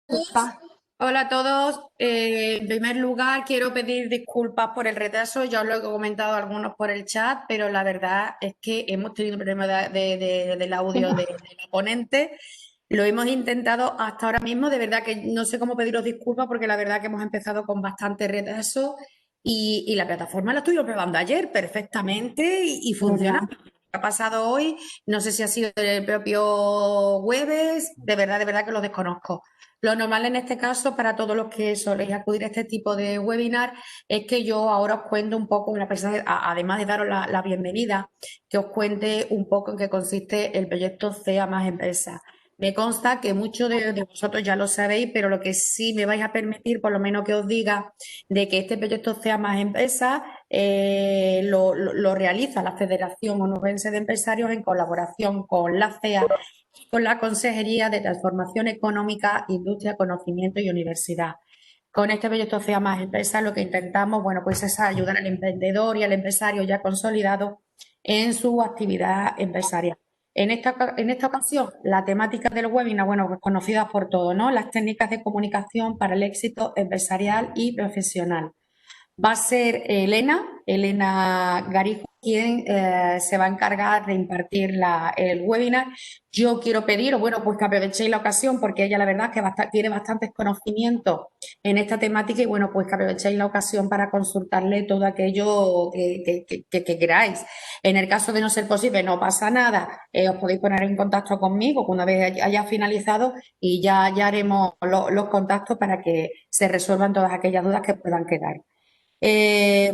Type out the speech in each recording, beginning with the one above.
Disculpa. Hola a todos. En primer lugar, quiero pedir disculpas por el retraso. Ya os lo he comentado a algunos por el chat, pero la verdad es que hemos tenido un problema del audio de la ponente. Lo hemos intentado hasta ahora mismo. De verdad que no sé cómo pediros disculpas porque la verdad que hemos empezado con bastante retraso y la plataforma la estuvimos probando ayer perfectamente y funciona. ¿Verdad? ¿Qué ha pasado hoy? No sé si ha sido el propio jueves. De verdad que lo desconozco. Lo normal en este caso, para todos los que soléis acudir a este tipo de webinar, es que yo ahora os cuento un poco, además de daros la bienvenida, que os cuente un poco en qué consiste el proyecto CEA más Empresa. Me consta que muchos de vosotros ya lo sabéis, pero lo que sí me vais a permitir, por lo menos que os diga, de que este proyecto CEA más Empresa lo realiza la Federación Onubense de Empresarios en colaboración con la CEA, con la Consejería de Transformación Económica, Industria, Conocimiento y Universidad. Con este proyecto CEA más Empresa lo que intentamos, bueno, pues es ayudar al emprendedor y al empresario ya consolidado en su actividad empresarial. En esta ocasión, la temática del webinar, bueno, pues conocida por todos, ¿no? Las técnicas de comunicación para el éxito empresarial y profesional. Va a ser Elena Garijo, quien se va a encargar de impartir el webinar. Yo quiero pediros, bueno, pues que aprovechéis la ocasión porque ella la verdad es que tiene bastantes conocimientos en esta temática y bueno, pues que aprovechéis la ocasión para consultarle todo aquello que queráis. En el caso de no ser posible, no pasa nada, os podéis poner en contacto conmigo una vez haya finalizado y ya haremos los contactos para que se resuelvan todas aquellas dudas que puedan quedar. Eh,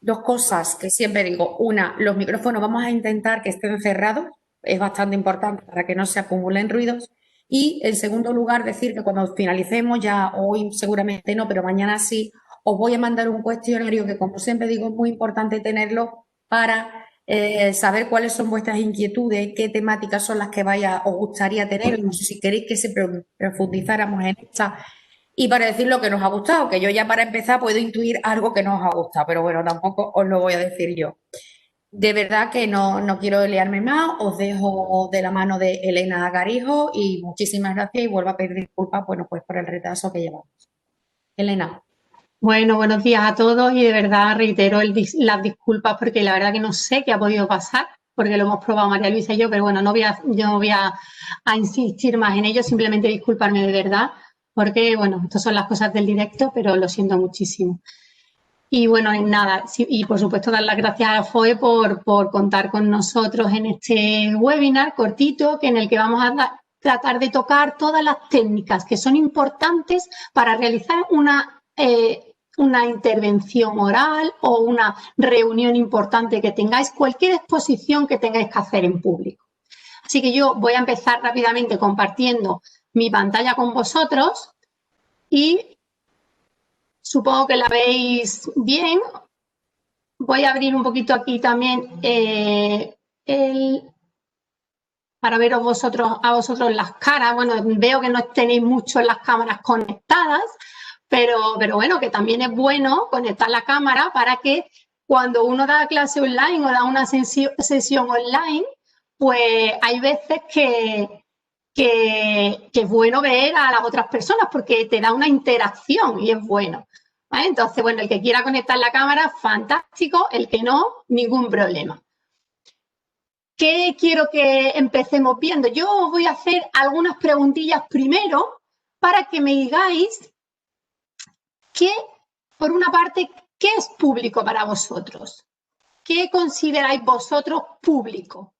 Dos cosas que siempre digo. Una, los micrófonos vamos a intentar que estén cerrados, es bastante importante para que no se acumulen ruidos. Y en segundo lugar, decir que cuando finalicemos, ya hoy seguramente no, pero mañana sí, os voy a mandar un cuestionario que, como siempre digo, es muy importante tenerlo para saber cuáles son vuestras inquietudes, qué temáticas son las que os gustaría tener, no sé si queréis que se profundizáramos en esta y para decir lo que nos ha gustado, que yo ya para empezar puedo intuir algo que nos ha gustado, pero bueno, tampoco os lo voy a decir yo. De verdad que no quiero liarme más, os dejo de la mano de Elena Garijo y muchísimas gracias y vuelvo a pedir disculpas, bueno, pues por el retraso que llevamos. Elena. Bueno, buenos días a todos y de verdad reitero las disculpas porque la verdad que no sé qué ha podido pasar porque lo hemos probado María Luisa y yo, pero bueno, yo no voy a insistir más en ello, simplemente disculparme de verdad porque, bueno, estas son las cosas del directo, pero lo siento muchísimo. Y bueno, en nada, sí, y por supuesto dar las gracias a FOE por contar con nosotros en este webinar cortito en el que vamos a tratar de tocar todas las técnicas que son importantes para realizar una intervención oral o una reunión importante que tengáis, cualquier exposición que tengáis que hacer en público. Así que yo voy a empezar rápidamente compartiendo mi pantalla con vosotros y supongo que la veis bien. Voy a abrir un poquito aquí también para veros a vosotros las caras. Bueno, veo que no tenéis mucho las cámaras conectadas, pero bueno, que también es bueno conectar la cámara para que cuando uno da clase online o da una sesión online, pues hay veces que es bueno ver a las otras personas porque te da una interacción y es bueno. ¿Vale? Entonces, bueno, el que quiera conectar la cámara, fantástico, el que no, ningún problema. ¿Qué quiero que empecemos viendo? Yo os voy a hacer algunas preguntillas primero para que me digáis por una parte, ¿qué es público para vosotros? ¿Qué consideráis vosotros público?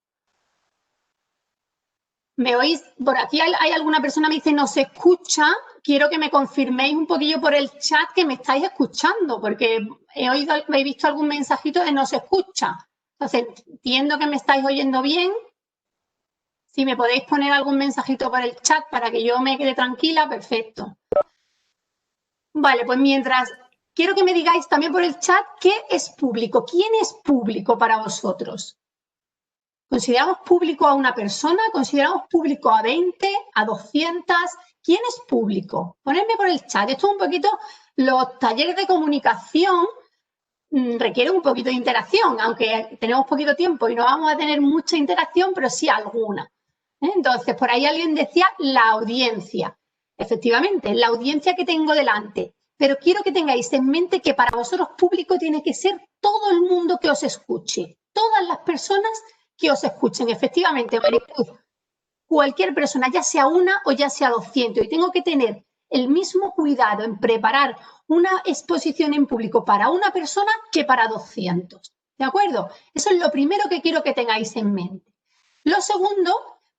¿Me oís? Por aquí hay alguna persona que me dice no se escucha. Quiero que me confirméis un poquillo por el chat que me estáis escuchando, porque he visto algún mensajito de no se escucha. Entonces, entiendo que me estáis oyendo bien. Si me podéis poner algún mensajito por el chat para que yo me quede tranquila, perfecto. Vale, pues mientras, quiero que me digáis también por el chat qué es público. ¿Quién es público para vosotros? ¿Consideramos público a una persona? ¿Consideramos público a 20, a 200? ¿Quién es público? Ponedme por el chat. Esto es un poquito, los talleres de comunicación requieren un poquito de interacción, aunque tenemos poquito tiempo y no vamos a tener mucha interacción, pero sí alguna. Entonces, por ahí alguien decía la audiencia. efectivamente, la audiencia que tengo delante. Pero quiero que tengáis en mente que para vosotros público tiene que ser todo el mundo que os escuche, todas las personas que os escuchen. Efectivamente, Maricruz, cualquier persona, ya sea una o ya sea 200, y tengo que tener el mismo cuidado en preparar una exposición en público para una persona que para 200. ¿De acuerdo? Eso es lo primero que quiero que tengáis en mente. Lo segundo,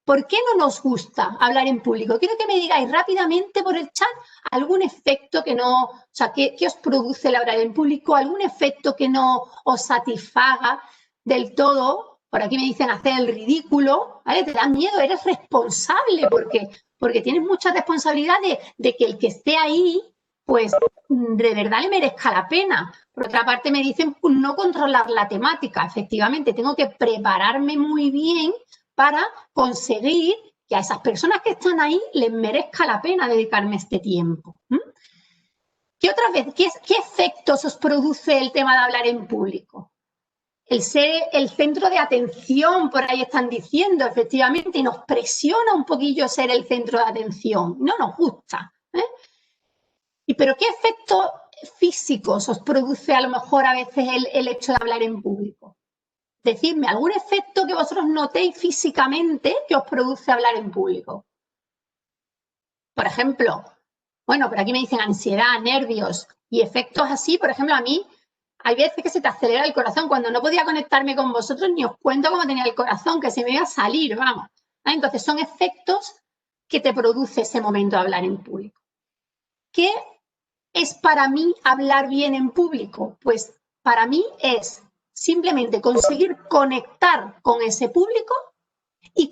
¿por qué no nos gusta hablar en público? Quiero que me digáis rápidamente por el chat algún efecto que no, o sea, que os produce el hablar en público, algún efecto que no os satisfaga del todo. Por aquí me dicen hacer el ridículo, ¿vale? Te da miedo, eres responsable porque tienes mucha responsabilidad de que el que esté ahí, pues de verdad le merezca la pena. Por otra parte me dicen no controlar la temática. Efectivamente, tengo que prepararme muy bien para conseguir que a esas personas que están ahí les merezca la pena dedicarme este tiempo. ¿Qué otra vez? ¿Qué efectos os produce el tema de hablar en público? El ser el centro de atención, por ahí están diciendo, efectivamente, y nos presiona un poquillo ser el centro de atención. No nos gusta. ¿Pero qué efectos físicos os produce a lo mejor a veces el hecho de hablar en público? Decidme, ¿algún efecto que vosotros notéis físicamente que os produce hablar en público? Por ejemplo, bueno, por aquí me dicen ansiedad, nervios y efectos así. Por ejemplo, a mí hay veces que se te acelera el corazón. Cuando no podía conectarme con vosotros ni os cuento cómo tenía el corazón, que se me iba a salir, vamos. Entonces son efectos que te produce ese momento de hablar en público. ¿Qué es para mí hablar bien en público? Pues para mí es simplemente conseguir conectar con ese público y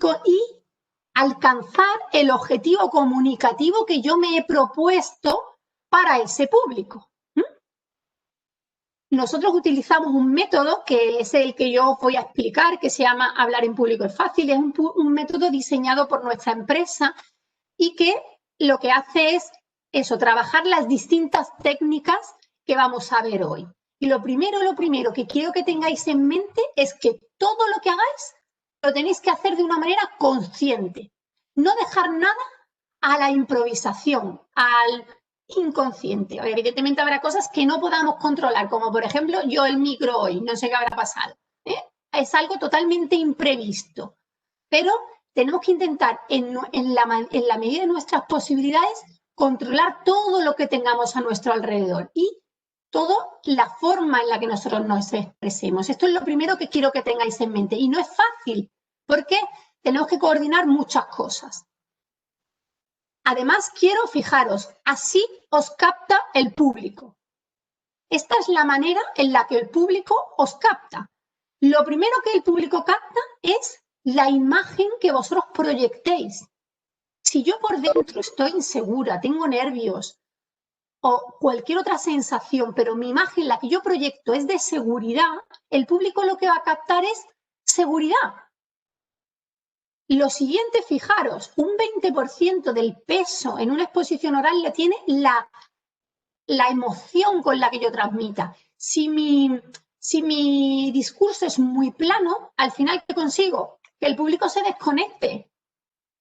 alcanzar el objetivo comunicativo que yo me he propuesto para ese público. Nosotros utilizamos un método que es el que yo os voy a explicar, que se llama Hablar en Público es Fácil. Es un método diseñado por nuestra empresa y que lo que hace es eso, trabajar las distintas técnicas que vamos a ver hoy. Y lo primero que quiero que tengáis en mente es que todo lo que hagáis lo tenéis que hacer de una manera consciente. No dejar nada a la improvisación, al inconsciente. Evidentemente habrá cosas que no podamos controlar, como por ejemplo yo el micro hoy, no sé qué habrá pasado. Es algo totalmente imprevisto, pero tenemos que intentar en la medida de nuestras posibilidades controlar todo lo que tengamos a nuestro alrededor y toda la forma en la que nosotros nos expresemos. Esto es lo primero que quiero que tengáis en mente y no es fácil porque tenemos que coordinar muchas cosas. Además, quiero, fijaros, así os capta el público. Esta es la manera en la que el público os capta. Lo primero que el público capta es la imagen que vosotros proyectéis. Si yo por dentro estoy insegura, tengo nervios o cualquier otra sensación, pero mi imagen, la que yo proyecto, es de seguridad, el público lo que va a captar es seguridad. Lo siguiente, fijaros, un 20% del peso en una exposición oral le tiene la emoción con la que yo transmita. Si mi discurso es muy plano, al final, ¿qué consigo? Que el público se desconecte.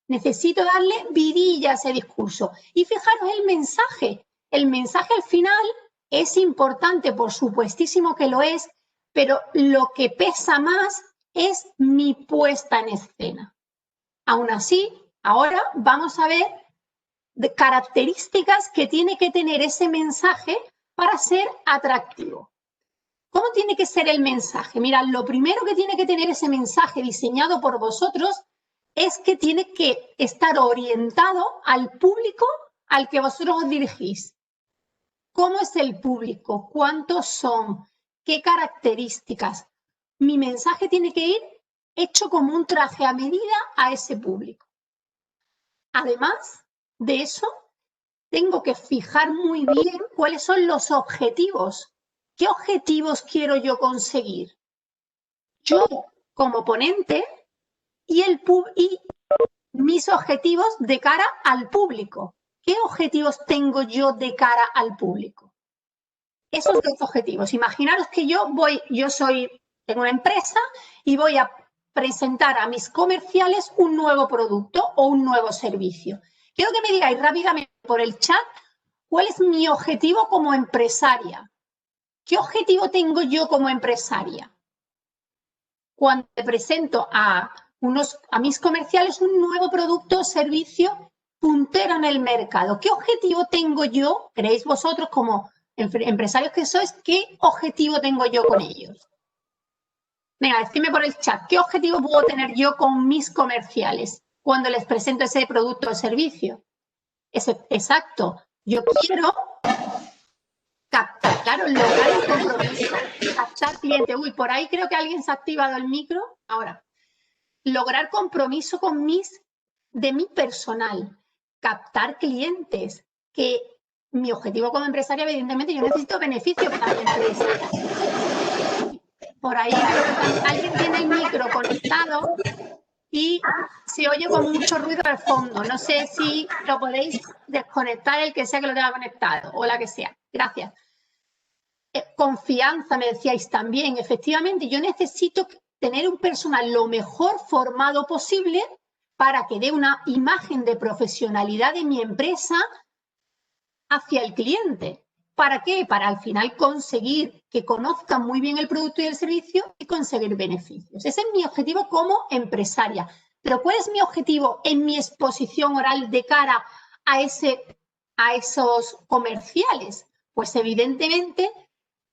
Necesito darle vidilla a ese discurso. Y fijaros el mensaje. El mensaje al final es importante, por supuestísimo que lo es, pero lo que pesa más es mi puesta en escena. Aún así, ahora vamos a ver características que tiene que tener ese mensaje para ser atractivo. ¿Cómo tiene que ser el mensaje? Mirad, lo primero que tiene que tener ese mensaje diseñado por vosotros es que tiene que estar orientado al público al que vosotros os dirigís. ¿Cómo es el público? ¿Cuántos son? ¿Qué características? Mi mensaje tiene que ir hecho como un traje a medida a ese público. Además de eso, tengo que fijar muy bien cuáles son los objetivos. ¿Qué objetivos quiero yo conseguir? Yo, como ponente, y mis objetivos de cara al público. ¿Qué objetivos tengo yo de cara al público? Esos dos objetivos. Imaginaros que tengo una empresa y voy a presentar a mis comerciales un nuevo producto o un nuevo servicio. Quiero que me digáis rápidamente por el chat cuál es mi objetivo como empresaria. ¿Qué objetivo tengo yo como empresaria? Cuando te presento a mis comerciales un nuevo producto o servicio puntero en el mercado. ¿Qué objetivo tengo yo, creéis vosotros como empresarios que sois, qué objetivo tengo yo con ellos? Venga, decidme por el chat, ¿qué objetivo puedo tener yo con mis comerciales cuando les presento ese producto o servicio? Exacto, yo quiero captar, claro, lograr el compromiso, captar cliente. Uy, por ahí creo que alguien se ha activado el micro. Ahora, lograr compromiso de mi personal, captar clientes, que mi objetivo como empresaria, evidentemente, yo necesito beneficio para mi empresa. Por ahí alguien tiene el micro conectado y se oye con mucho ruido al fondo. No sé si lo podéis desconectar, el que sea que lo tenga conectado o la que sea. Gracias. Confianza, me decíais también. Efectivamente, yo necesito tener un personal lo mejor formado posible para que dé una imagen de profesionalidad de mi empresa hacia el cliente. ¿Para qué? Para al final conseguir que conozcan muy bien el producto y el servicio y conseguir beneficios. Ese es mi objetivo como empresaria. Pero ¿cuál es mi objetivo en mi exposición oral de cara a esos comerciales? Pues evidentemente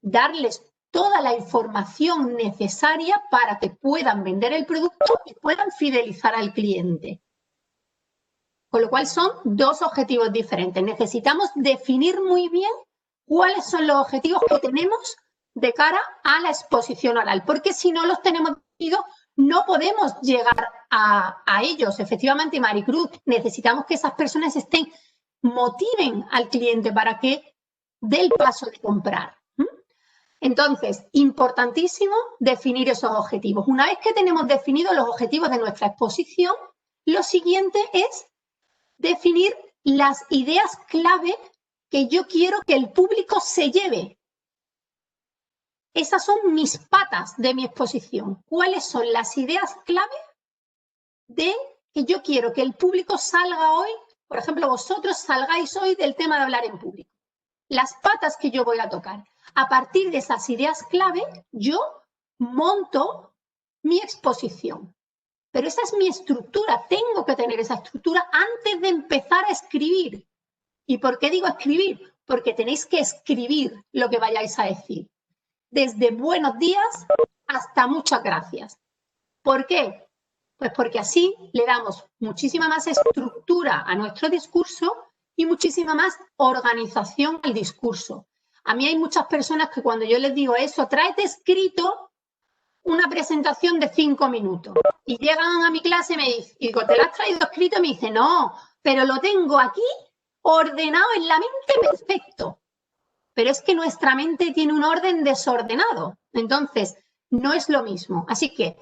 darles toda la información necesaria para que puedan vender el producto y puedan fidelizar al cliente. Con lo cual son dos objetivos diferentes. Necesitamos definir muy bien cuáles son los objetivos que tenemos de cara a la exposición oral, porque si no los tenemos definidos, no podemos llegar a ellos. Efectivamente, Maricruz, necesitamos que esas personas motiven al cliente para que dé el paso de comprar. Entonces, importantísimo definir esos objetivos. Una vez que tenemos definidos los objetivos de nuestra exposición, lo siguiente es definir las ideas clave que yo quiero que el público se lleve. Esas son mis patas de mi exposición. ¿Cuáles son las ideas clave de que yo quiero que el público salga hoy? Por ejemplo, vosotros salgáis hoy del tema de hablar en público. Las patas que yo voy a tocar. A partir de esas ideas clave, yo monto mi exposición. Pero esa es mi estructura, tengo que tener esa estructura antes de empezar a escribir. ¿Y por qué digo escribir? Porque tenéis que escribir lo que vayáis a decir. Desde buenos días hasta muchas gracias. ¿Por qué? Pues porque así le damos muchísima más estructura a nuestro discurso y muchísima más organización al discurso. A mí hay muchas personas que cuando yo les digo eso, tráete escrito una presentación de 5 minutos. Y llegan a mi clase y me dicen, digo, ¿te lo has traído escrito? Y me dicen, no, pero lo tengo aquí ordenado en la mente perfecto. Pero es que nuestra mente tiene un orden desordenado. Entonces, no es lo mismo. Así que,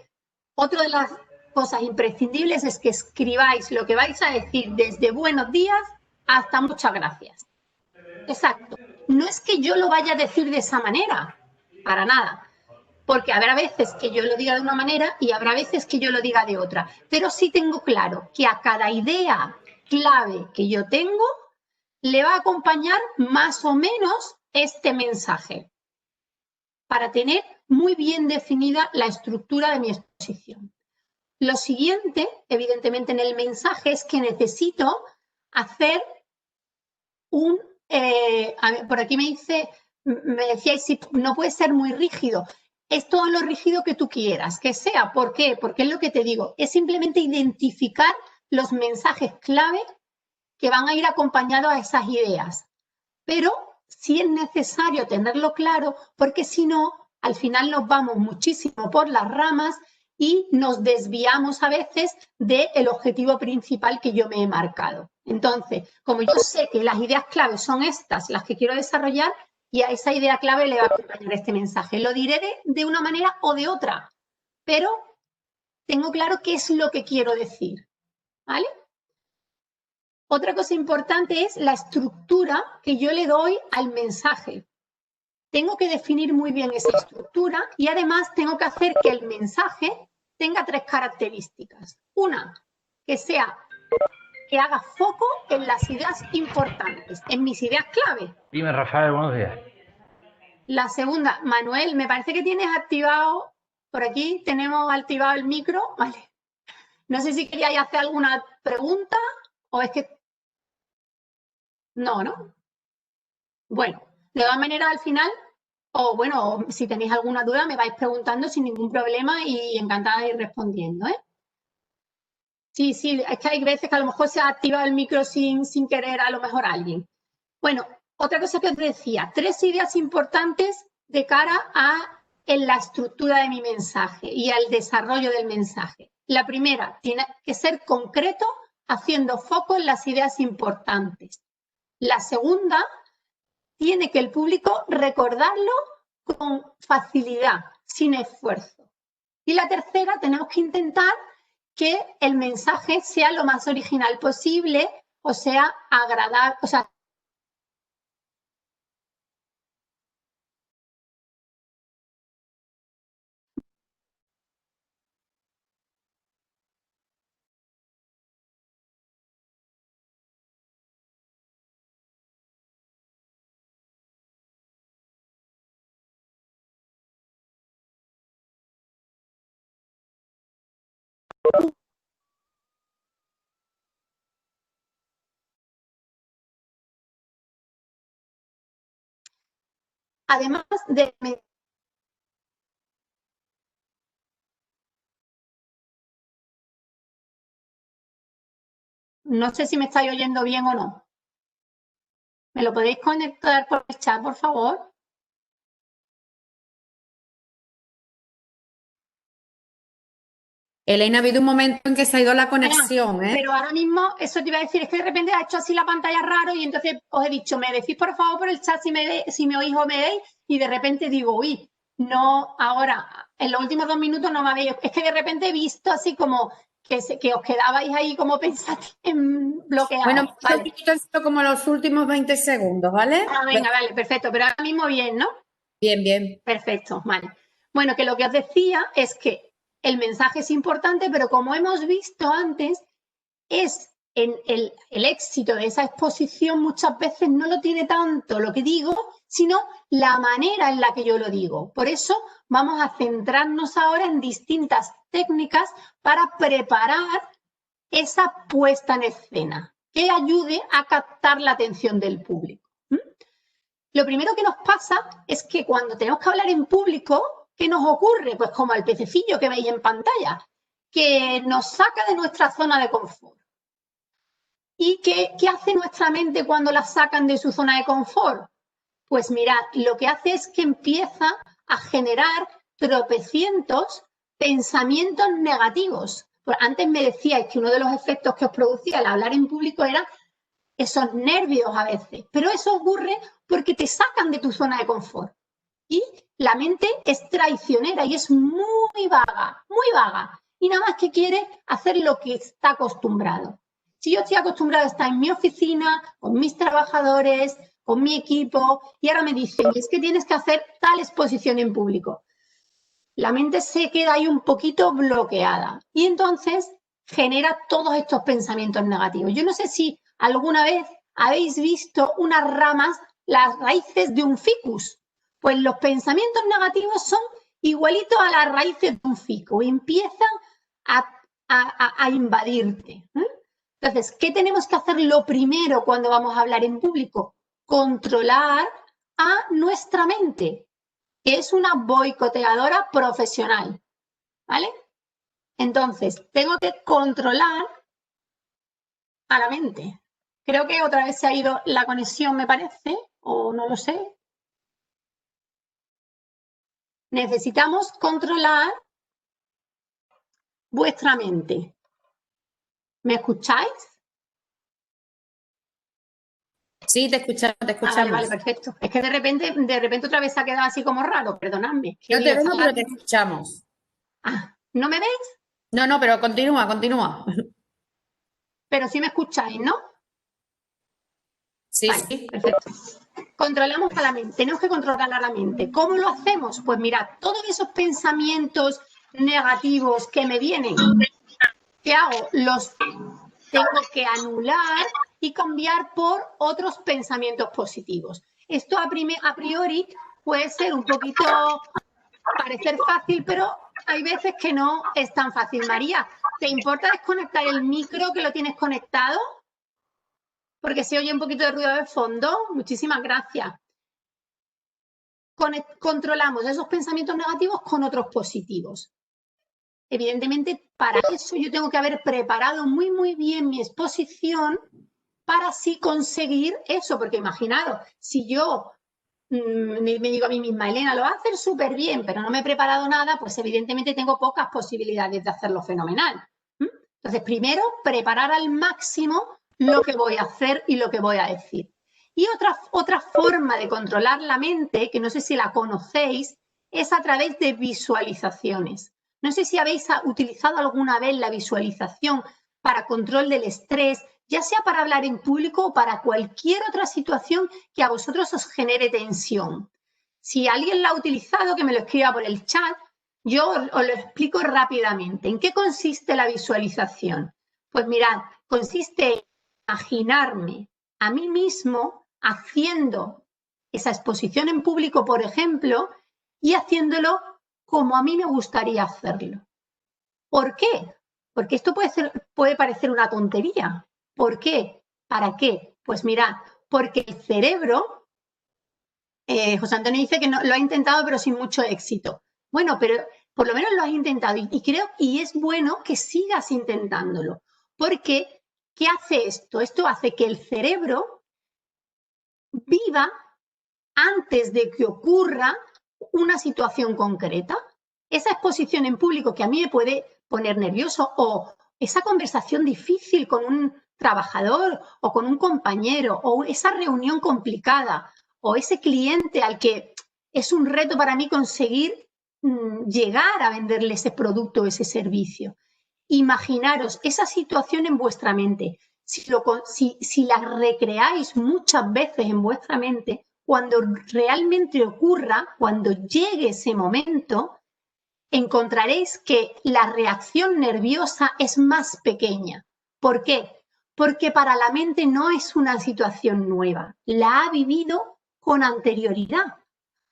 otra de las cosas imprescindibles es que escribáis lo que vais a decir desde buenos días hasta muchas gracias. Exacto. No es que yo lo vaya a decir de esa manera, para nada. Porque habrá veces que yo lo diga de una manera y habrá veces que yo lo diga de otra. Pero sí tengo claro que a cada idea clave que yo tengo le va a acompañar más o menos este mensaje para tener muy bien definida la estructura de mi exposición. Lo siguiente, evidentemente, en el mensaje es que necesito hacer por aquí me decíais si no puede ser muy rígido. Es todo lo rígido que tú quieras que sea. ¿Por qué? Porque es lo que te digo, es simplemente identificar los mensajes clave que van a ir acompañados a esas ideas. Pero sí es necesario tenerlo claro, porque si no, al final nos vamos muchísimo por las ramas y nos desviamos a veces del objetivo principal que yo me he marcado. Entonces, como yo sé que las ideas clave son estas, las que quiero desarrollar, y a esa idea clave le va a acompañar este mensaje. Lo diré de una manera o de otra, pero tengo claro qué es lo que quiero decir, ¿vale? Otra cosa importante es la estructura que yo le doy al mensaje. Tengo que definir muy bien esa estructura y además tengo que hacer que el mensaje tenga 3 características. Una, que sea que haga foco en las ideas importantes, en mis ideas clave. Dime, Rafael, buenos días. La segunda, Manuel, me parece que tienes activado, por aquí tenemos activado el micro, vale. No sé si queríais hacer alguna pregunta o es que... No, ¿no? Bueno, de todas maneras al final, o bueno, si tenéis alguna duda me vais preguntando sin ningún problema y encantada de ir respondiendo, ¿eh? Sí, es que hay veces que a lo mejor se ha activado el micro sin querer a lo mejor alguien. Bueno, otra cosa que os decía, 3 ideas importantes de cara a en la estructura de mi mensaje y al desarrollo del mensaje. La primera, tiene que ser concreto, haciendo foco en las ideas importantes. La segunda, tiene que el público recordarlo con facilidad, sin esfuerzo. Y la tercera, tenemos que intentar que el mensaje sea lo más original posible, o sea, agradable, o sea, además de... No sé si me estáis oyendo bien o no. ¿Me lo podéis conectar por el chat, por favor? Elena, ha habido un momento en que se ha ido la conexión, ¿eh? Pero ahora mismo, eso te iba a decir, es que de repente ha hecho así la pantalla raro y entonces os he dicho, me decís por favor por el chat si me oís o me veis, y de repente digo, uy, no, ahora, en los últimos 2 minutos no me habéis, es que de repente he visto así como que os quedabais ahí como pensativos, bloqueados. Bueno, vale. esto como los últimos 20 segundos, ¿vale? Ah, venga, vale, perfecto, pero ahora mismo bien, ¿no? Bien, bien. Perfecto, vale. Bueno, que lo que os decía es que el mensaje es importante, pero como hemos visto antes, es en el éxito de esa exposición muchas veces no lo tiene tanto lo que digo, sino la manera en la que yo lo digo. Por eso vamos a centrarnos ahora en distintas técnicas para preparar esa puesta en escena que ayude a captar la atención del público. Lo primero que nos pasa es que cuando tenemos que hablar en público, ¿qué nos ocurre? Pues como al pececillo que veis en pantalla, que nos saca de nuestra zona de confort. ¿Y qué hace nuestra mente cuando la sacan de su zona de confort? Pues mirad, lo que hace es que empieza a generar tropecientos pensamientos negativos. Pues antes me decíais que uno de los efectos que os producía el hablar en público era esos nervios a veces, pero eso ocurre porque te sacan de tu zona de confort. Y la mente es traicionera y es muy vaga, y nada más que quiere hacer lo que está acostumbrado. Si yo estoy acostumbrado a estar en mi oficina, con mis trabajadores, con mi equipo, y ahora me dicen, es que tienes que hacer tal exposición en público. La mente se queda ahí un poquito bloqueada y entonces genera todos estos pensamientos negativos. Yo no sé si alguna vez habéis visto unas ramas, las raíces de un ficus. Pues los pensamientos negativos son igualitos a las raíces de un ficus y empiezan a invadirte. Entonces, ¿qué tenemos que hacer lo primero cuando vamos a hablar en público? Controlar a nuestra mente, que es una boicoteadora profesional, ¿vale? Entonces, tengo que controlar a la mente. Creo que otra vez se ha ido la conexión, me parece, o no lo sé. Necesitamos controlar vuestra mente. ¿Me escucháis? Sí, te escuchamos, te escuchamos. Vale, perfecto. Es que de repente otra vez se ha quedado así como raro, perdonadme. No te vemos, pero te escuchamos. Ah, ¿no me veis? No, pero continúa. Pero sí me escucháis, ¿no? Sí, vale, sí. Perfecto. Controlamos a la mente, tenemos que controlar a la mente. ¿Cómo lo hacemos? Pues mirad, todos esos pensamientos negativos que me vienen, ¿qué hago? tengo que anular y cambiar por otros pensamientos positivos. Esto a priori puede ser un poquito, parecer fácil, pero hay veces que no es tan fácil. María, ¿te importa desconectar el micro que lo tienes conectado? Porque se oye un poquito de ruido de fondo. Muchísimas gracias. Controlamos esos pensamientos negativos con otros positivos. Evidentemente, para eso yo tengo que haber preparado muy, muy bien mi exposición para así conseguir eso. Porque imaginaros, si yo me digo a mí misma, Elena, lo va a hacer súper bien, pero no me he preparado nada, pues evidentemente tengo pocas posibilidades de hacerlo fenomenal. Entonces, primero, preparar al máximo lo que voy a hacer y lo que voy a decir. Y otra forma de controlar la mente, que no sé si la conocéis, es a través de visualizaciones. No sé si habéis utilizado alguna vez la visualización para control del estrés, ya sea para hablar en público o para cualquier otra situación que a vosotros os genere tensión. Si alguien la ha utilizado, que me lo escriba por el chat. Yo os lo explico rápidamente. ¿En qué consiste la visualización? Pues mirad, consiste en imaginarme a mí mismo haciendo esa exposición en público, por ejemplo, y haciéndolo como a mí me gustaría hacerlo. ¿Por qué? Porque esto puede parecer una tontería. ¿Por qué? ¿Para qué? Pues mirad, porque el cerebro, José Antonio dice que no, lo ha intentado pero sin mucho éxito. Bueno, pero por lo menos lo has intentado y creo, y es bueno que sigas intentándolo, porque ¿qué hace esto? Esto hace que el cerebro viva antes de que ocurra una situación concreta. Esa exposición en público que a mí me puede poner nervioso, o esa conversación difícil con un trabajador o con un compañero, o esa reunión complicada, o ese cliente al que es un reto para mí conseguir llegar a venderle ese producto o ese servicio. Imaginaros esa situación en vuestra mente. Si la recreáis muchas veces en vuestra mente, cuando realmente ocurra, cuando llegue ese momento, encontraréis que la reacción nerviosa es más pequeña. ¿Por qué? Porque para la mente no es una situación nueva, la ha vivido con anterioridad,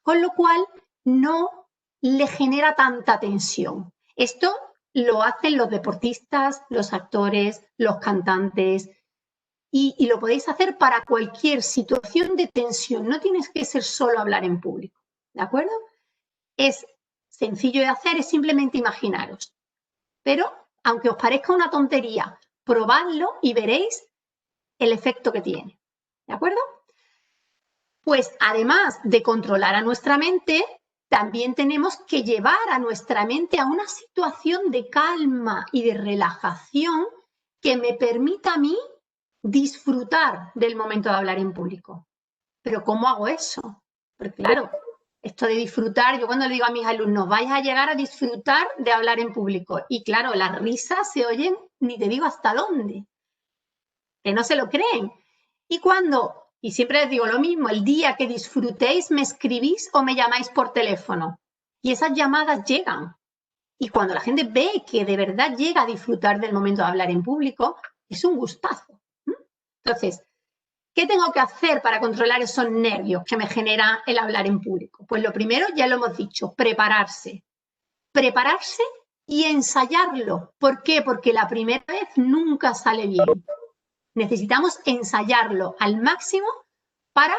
con lo cual no le genera tanta tensión. Esto lo hacen los deportistas, los actores, los cantantes, y lo podéis hacer para cualquier situación de tensión. No tienes que ser solo hablar en público, ¿de acuerdo? Es sencillo de hacer, es simplemente imaginaros. Pero, aunque os parezca una tontería, probadlo y veréis el efecto que tiene, ¿de acuerdo? Pues además de controlar a nuestra mente, también tenemos que llevar a nuestra mente a una situación de calma y de relajación que me permita a mí disfrutar del momento de hablar en público. Pero ¿cómo hago eso? Porque claro, esto de disfrutar, yo cuando le digo a mis alumnos, vais a llegar a disfrutar de hablar en público. Y claro, las risas se oyen, ni te digo hasta dónde, que no se lo creen. Y siempre les digo lo mismo, el día que disfrutéis, me escribís o me llamáis por teléfono. Y esas llamadas llegan. Y cuando la gente ve que de verdad llega a disfrutar del momento de hablar en público, es un gustazo. Entonces, ¿qué tengo que hacer para controlar esos nervios que me genera el hablar en público? Pues lo primero, ya lo hemos dicho, prepararse. Prepararse y ensayarlo. ¿Por qué? Porque la primera vez nunca sale bien. Necesitamos ensayarlo al máximo para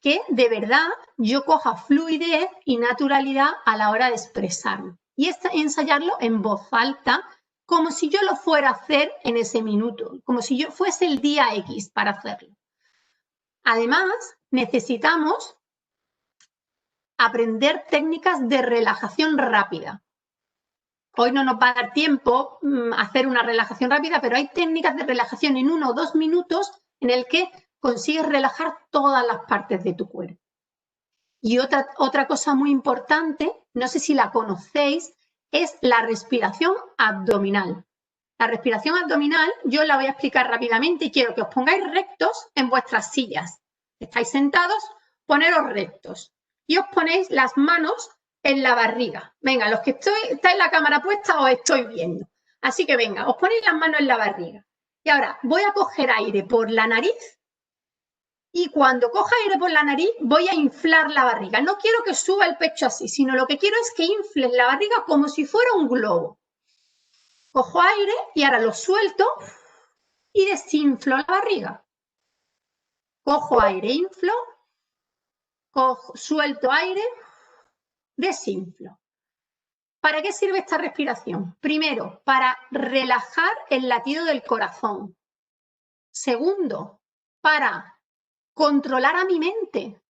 que de verdad yo coja fluidez y naturalidad a la hora de expresarme. Y ensayarlo en voz alta, como si yo lo fuera a hacer en ese minuto, como si yo fuese el día X para hacerlo. Además, necesitamos aprender técnicas de relajación rápida. Hoy no nos va a dar tiempo hacer una relajación rápida, pero hay técnicas de relajación en 1 o 2 minutos en el que consigues relajar todas las partes de tu cuerpo. Y otra cosa muy importante, no sé si la conocéis, es la respiración abdominal. La respiración abdominal yo la voy a explicar rápidamente y quiero que os pongáis rectos en vuestras sillas. Estáis sentados, poneros rectos y os ponéis las manos en la barriga. Venga, los que estáis la cámara puesta os estoy viendo. Así que venga, os ponéis las manos en la barriga. Y ahora voy a coger aire por la nariz y cuando coja aire por la nariz voy a inflar la barriga. No quiero que suba el pecho así, sino lo que quiero es que infles la barriga como si fuera un globo. Cojo aire y ahora lo suelto y desinflo la barriga. Cojo aire, inflo, suelto aire, desinflo. ¿Para qué sirve esta respiración? Primero, para relajar el latido del corazón. Segundo, para controlar a mi mente,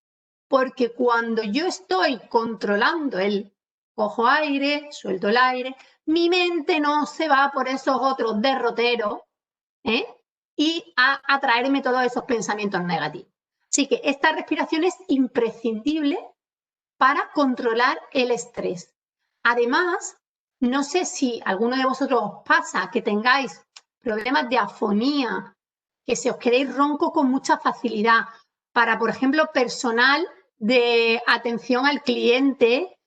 porque cuando yo estoy controlando el cojo aire, suelto el aire, mi mente no se va por esos otros derroteros y a atraerme todos esos pensamientos negativos. Así que esta respiración es imprescindible para controlar el estrés. Además, no sé si a alguno de vosotros os pasa que tengáis problemas de afonía, que se os quedéis ronco con mucha facilidad. Para, por ejemplo, personal de atención al cliente,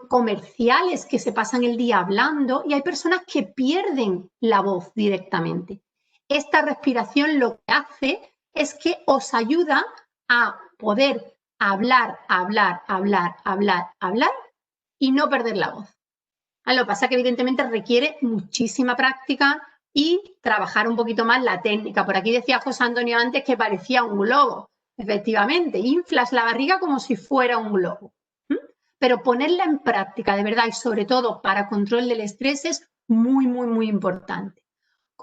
comerciales que se pasan el día hablando y hay personas que pierden la voz directamente. Esta respiración lo que hace es que os ayuda a poder hablar y no perder la voz. Lo que pasa es que evidentemente requiere muchísima práctica y trabajar un poquito más la técnica. Por aquí decía José Antonio antes que parecía un globo. Efectivamente, inflas la barriga como si fuera un globo. Pero ponerla en práctica de verdad y sobre todo para control del estrés es muy, muy, muy importante.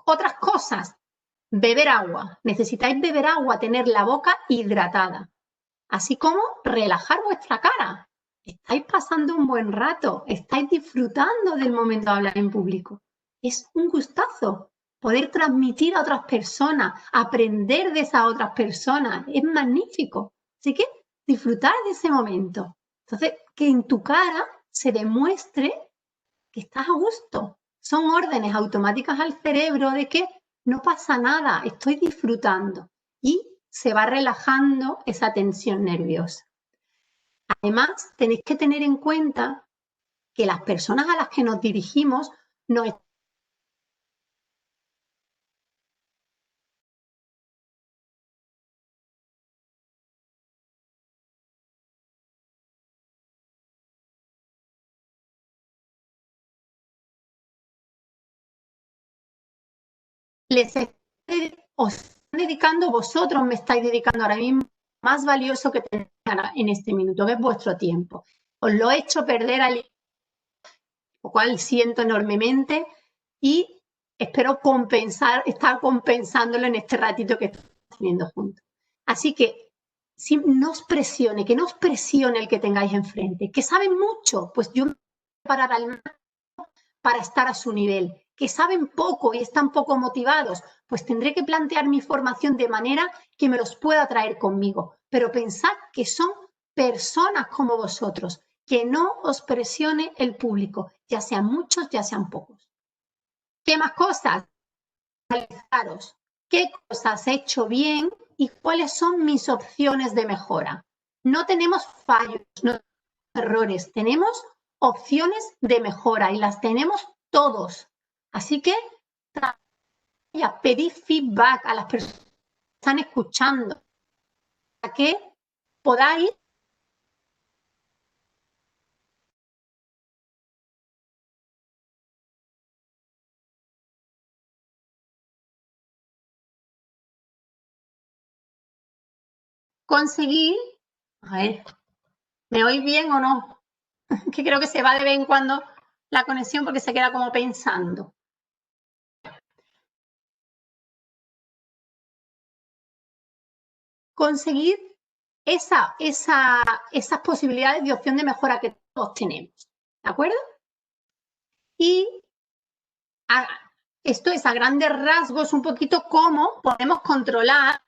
Otras cosas, beber agua. Necesitáis beber agua, tener la boca hidratada. Así como relajar vuestra cara. Estáis pasando un buen rato, estáis disfrutando del momento de hablar en público. Es un gustazo poder transmitir a otras personas, aprender de esas otras personas. Es magnífico. Así que disfrutar de ese momento. Entonces, que en tu cara se demuestre que estás a gusto. Son órdenes automáticas al cerebro de que no pasa nada, estoy disfrutando. Y se va relajando esa tensión nerviosa. Además, tenéis que tener en cuenta que las personas a las que nos dirigimos nos os están dedicando, vosotros me estáis dedicando ahora mismo más valioso que tenéis en este minuto, que es vuestro tiempo. Os lo he hecho perder al lo cual siento enormemente y espero estar compensándolo en este ratito que estamos teniendo juntos. Así que si no os presione, que no os presione el que tengáis enfrente, que saben mucho, pues yo me voy a preparar al máximo para estar a su nivel, que saben poco y están poco motivados, pues tendré que plantear mi formación de manera que me los pueda traer conmigo, pero pensad que son personas como vosotros, que no os presione el público, ya sean muchos, ya sean pocos. ¿Qué más cosas? Analizaros qué cosas he hecho bien y cuáles son mis opciones de mejora. No tenemos fallos, no tenemos errores, tenemos opciones de mejora y las tenemos todos. Así que pedid feedback a las personas que están escuchando para que podáis conseguir, a ver, ¿me oís bien o no? Que creo que se va de vez en cuando la conexión porque se queda como pensando. Conseguir esas posibilidades de opción de mejora que todos tenemos, ¿de acuerdo? Y esto es a grandes rasgos un poquito cómo podemos controlar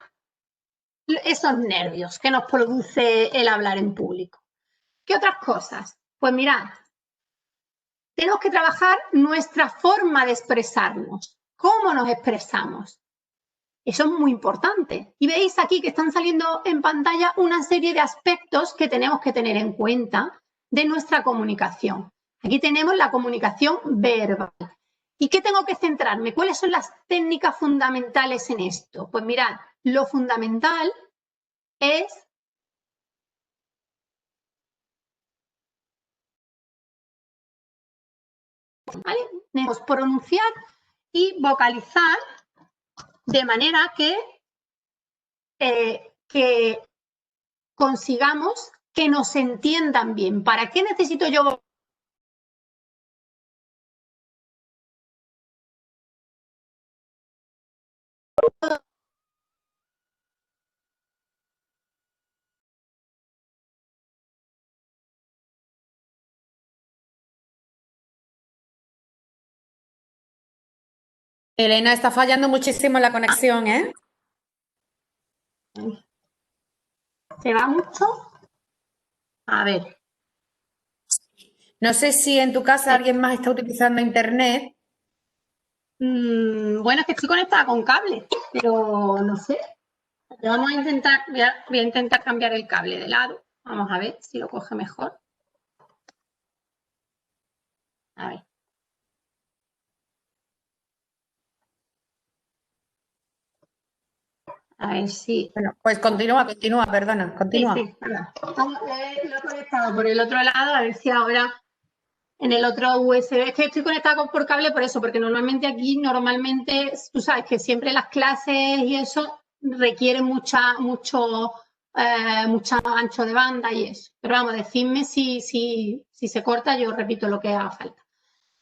esos nervios que nos produce el hablar en público. ¿Qué otras cosas? Pues mirad, tenemos que trabajar nuestra forma de expresarnos, cómo nos expresamos. Eso es muy importante. Y veis aquí que están saliendo en pantalla una serie de aspectos que tenemos que tener en cuenta de nuestra comunicación. Aquí tenemos la comunicación verbal. ¿Y qué tengo que centrarme? ¿Cuáles son las técnicas fundamentales en esto? Pues mirad, lo fundamental es pronunciar y vocalizar de manera que consigamos que nos entiendan bien. ¿Para qué necesito yo? Elena, está fallando muchísimo la conexión, ¿eh? ¿Se va mucho? A ver. No sé si en tu casa alguien más está utilizando internet. Bueno, es que estoy conectada con cable, pero no sé. Vamos a intentar, voy a intentar cambiar el cable de lado. Vamos a ver si lo coge mejor. A ver. A ver si... Bueno, pues continúa, perdona, continúa. Sí, perdón. Lo he conectado por el otro lado, a ver si ahora en el otro USB. Es que estoy conectada por cable por eso, porque normalmente, tú sabes que siempre las clases y eso requieren mucho ancho de banda y eso. Pero vamos, decidme si se corta, yo repito lo que haga falta.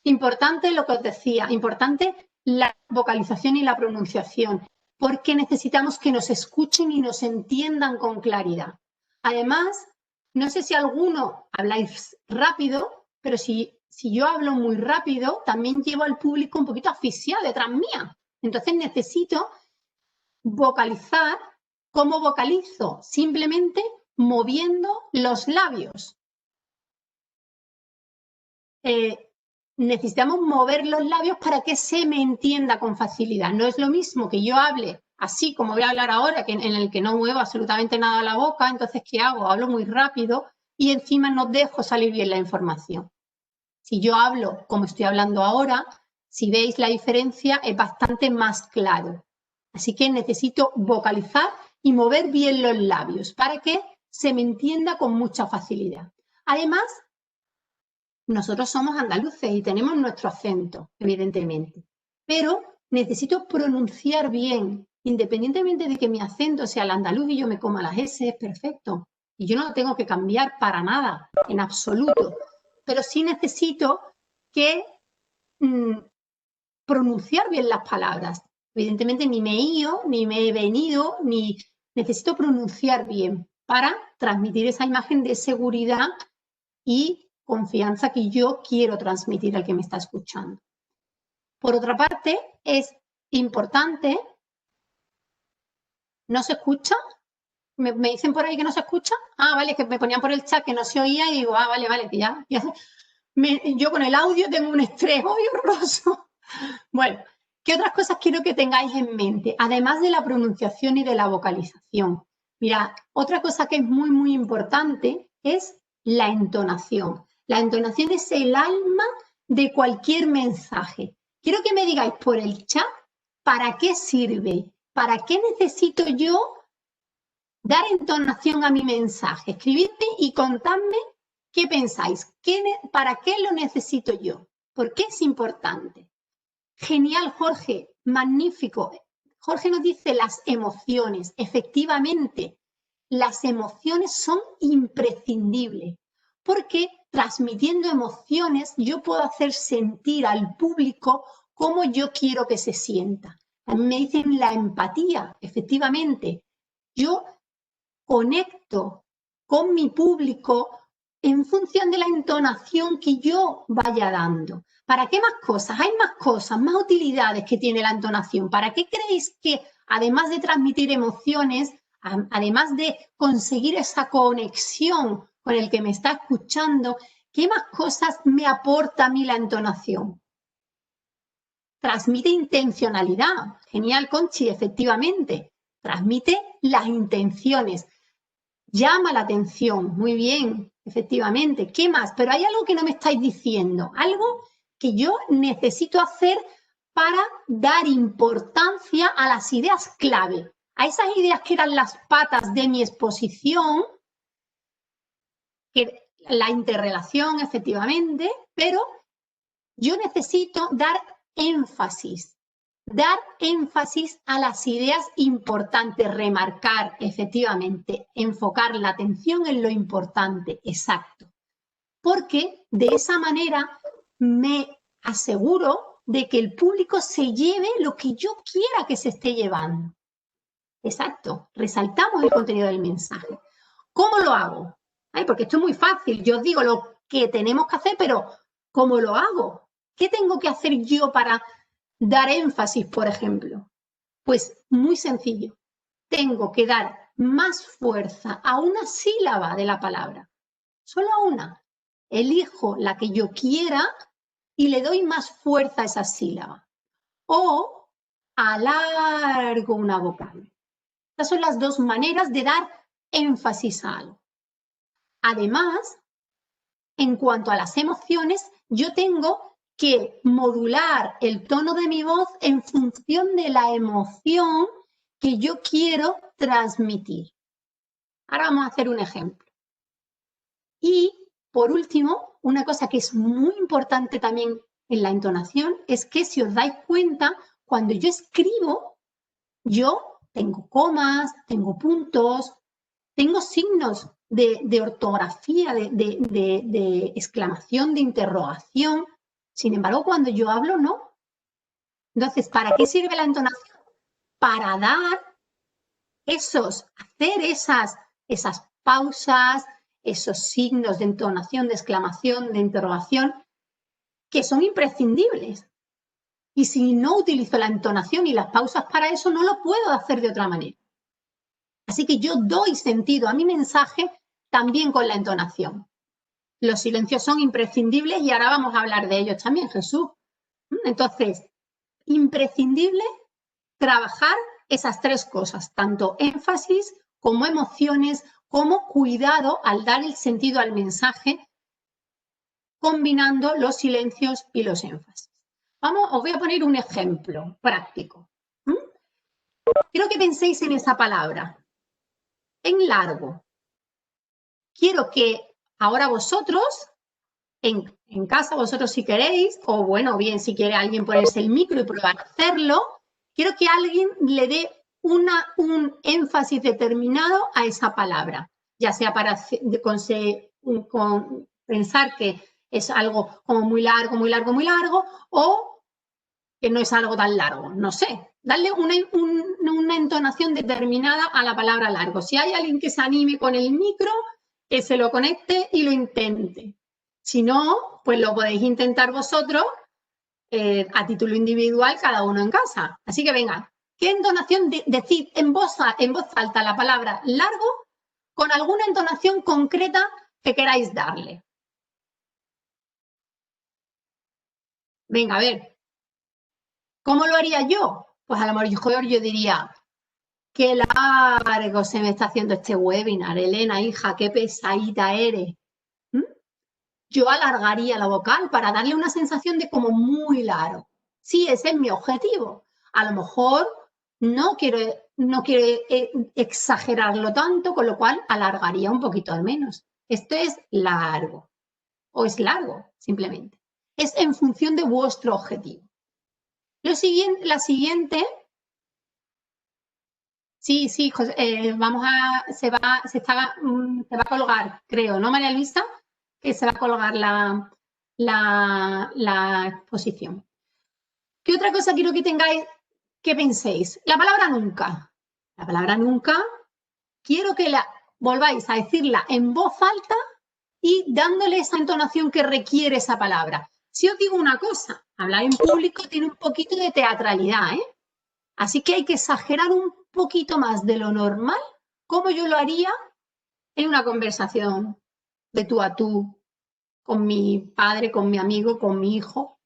Importante lo que os decía, importante la vocalización y la pronunciación, porque necesitamos que nos escuchen y nos entiendan con claridad. Además, no sé si alguno habláis rápido, pero si yo hablo muy rápido, también llevo al público un poquito asfixiado detrás mía. Entonces necesito vocalizar. ¿Cómo vocalizo? Simplemente moviendo los labios. Necesitamos mover los labios para que se me entienda con facilidad. No es lo mismo que yo hable así como voy a hablar ahora, en el que no muevo absolutamente nada la boca. Entonces, ¿qué hago? Hablo muy rápido y encima no dejo salir bien la información. Si yo hablo como estoy hablando ahora, si veis la diferencia, es bastante más claro. Así que necesito vocalizar y mover bien los labios para que se me entienda con mucha facilidad. Además, nosotros somos andaluces y tenemos nuestro acento, evidentemente, pero necesito pronunciar bien, independientemente de que mi acento sea el andaluz y yo me coma las S, es perfecto. Y yo no lo tengo que cambiar para nada, en absoluto. Pero sí necesito que pronunciar bien las palabras. Evidentemente ni me he ido, ni me he venido, ni necesito pronunciar bien para transmitir esa imagen de seguridad y confianza que yo quiero transmitir al que me está escuchando. Por otra parte, es importante... ¿No se escucha? ¿Me dicen por ahí que no se escucha? Ah, vale, que me ponían por el chat que no se oía y digo, ah, vale, que ya yo con el audio tengo un estrés muy horroroso. Bueno, ¿qué otras cosas quiero que tengáis en mente? Además de la pronunciación y de la vocalización. Mira, otra cosa que es muy, muy importante es la entonación. La entonación es el alma de cualquier mensaje. Quiero que me digáis por el chat para qué sirve, para qué necesito yo dar entonación a mi mensaje. Escribidme y contadme qué pensáis, para qué lo necesito yo, por qué es importante. Genial, Jorge, magnífico. Jorge nos dice las emociones. Efectivamente, las emociones son imprescindibles porque transmitiendo emociones yo puedo hacer sentir al público como yo quiero que se sienta. También me dicen la empatía, efectivamente. Yo conecto con mi público en función de la entonación que yo vaya dando. ¿Para qué más cosas? Hay más cosas, más utilidades que tiene la entonación. ¿Para qué creéis que, además de transmitir emociones, además de conseguir esa conexión con el que me está escuchando, qué más cosas me aporta a mí la entonación? Transmite intencionalidad. Genial, Conchi, efectivamente. Transmite las intenciones. Llama la atención. Muy bien, efectivamente. ¿Qué más? Pero hay algo que no me estáis diciendo. Algo que yo necesito hacer para dar importancia a las ideas clave, a esas ideas que eran las patas de mi exposición, que la interrelación efectivamente, pero yo necesito dar énfasis a las ideas importantes, remarcar efectivamente, enfocar la atención en lo importante, exacto. Porque de esa manera me aseguro de que el público se lleve lo que yo quiera que se esté llevando. Exacto, resaltamos el contenido del mensaje. ¿Cómo lo hago? Ay, porque esto es muy fácil, yo os digo lo que tenemos que hacer, pero ¿cómo lo hago? ¿Qué tengo que hacer yo para dar énfasis, por ejemplo? Pues muy sencillo, tengo que dar más fuerza a una sílaba de la palabra, solo a una. Elijo la que yo quiera y le doy más fuerza a esa sílaba. O alargo una vocal. Estas son las dos maneras de dar énfasis a algo. Además, en cuanto a las emociones, yo tengo que modular el tono de mi voz en función de la emoción que yo quiero transmitir. Ahora vamos a hacer un ejemplo. Y, por último, una cosa que es muy importante también en la entonación es que, si os dais cuenta, cuando yo escribo, yo tengo comas, tengo puntos, tengo signos de ortografía, de exclamación, de interrogación. Sin embargo, cuando yo hablo, no. Entonces, ¿para qué sirve la entonación? Para hacer esas pausas, esos signos de entonación, de exclamación, de interrogación, que son imprescindibles. Y si no utilizo la entonación y las pausas para eso, no lo puedo hacer de otra manera. Así que yo doy sentido a mi mensaje también con la entonación. Los silencios son imprescindibles y ahora vamos a hablar de ellos también, Jesús. Entonces, imprescindible trabajar esas tres cosas, tanto énfasis como emociones, como cuidado al dar el sentido al mensaje, combinando los silencios y los énfasis. Os voy a poner un ejemplo práctico. Quiero que penséis en esa palabra, en largo. Quiero que ahora vosotros, en casa, vosotros si queréis, o bueno, bien si quiere alguien ponerse el micro y probar a hacerlo, quiero que alguien le dé un énfasis determinado a esa palabra, ya sea para pensar que es algo como muy largo, muy largo, muy largo, o que no es algo tan largo, no sé. Darle una entonación determinada a la palabra largo. Si hay alguien que se anime con el micro, que se lo conecte y lo intente. Si no, pues lo podéis intentar vosotros a título individual, cada uno en casa. Así que venga, ¿qué entonación decid en voz alta la palabra largo con alguna entonación concreta que queráis darle? Venga, a ver. ¿Cómo lo haría yo? Pues a lo mejor yo diría, qué largo se me está haciendo este webinar, Elena, hija, qué pesadita eres. Yo alargaría la vocal para darle una sensación de como muy largo. Sí, ese es mi objetivo. A lo mejor no quiero exagerarlo tanto, con lo cual alargaría un poquito al menos. Esto es largo, o es largo, simplemente. Es en función de vuestro objetivo. La siguiente, sí, José, se va a colgar, creo, ¿no, María Luisa? Que se va a colgar la exposición. ¿Qué otra cosa quiero que tengáis, que penséis? La palabra nunca. La palabra nunca, quiero que la volváis a decirla en voz alta y dándole esa entonación que requiere esa palabra. Si os digo una cosa, hablar en público tiene un poquito de teatralidad, ¿eh? Así que hay que exagerar un poquito más de lo normal, como yo lo haría en una conversación de tú a tú, con mi padre, con mi amigo, con mi hijo.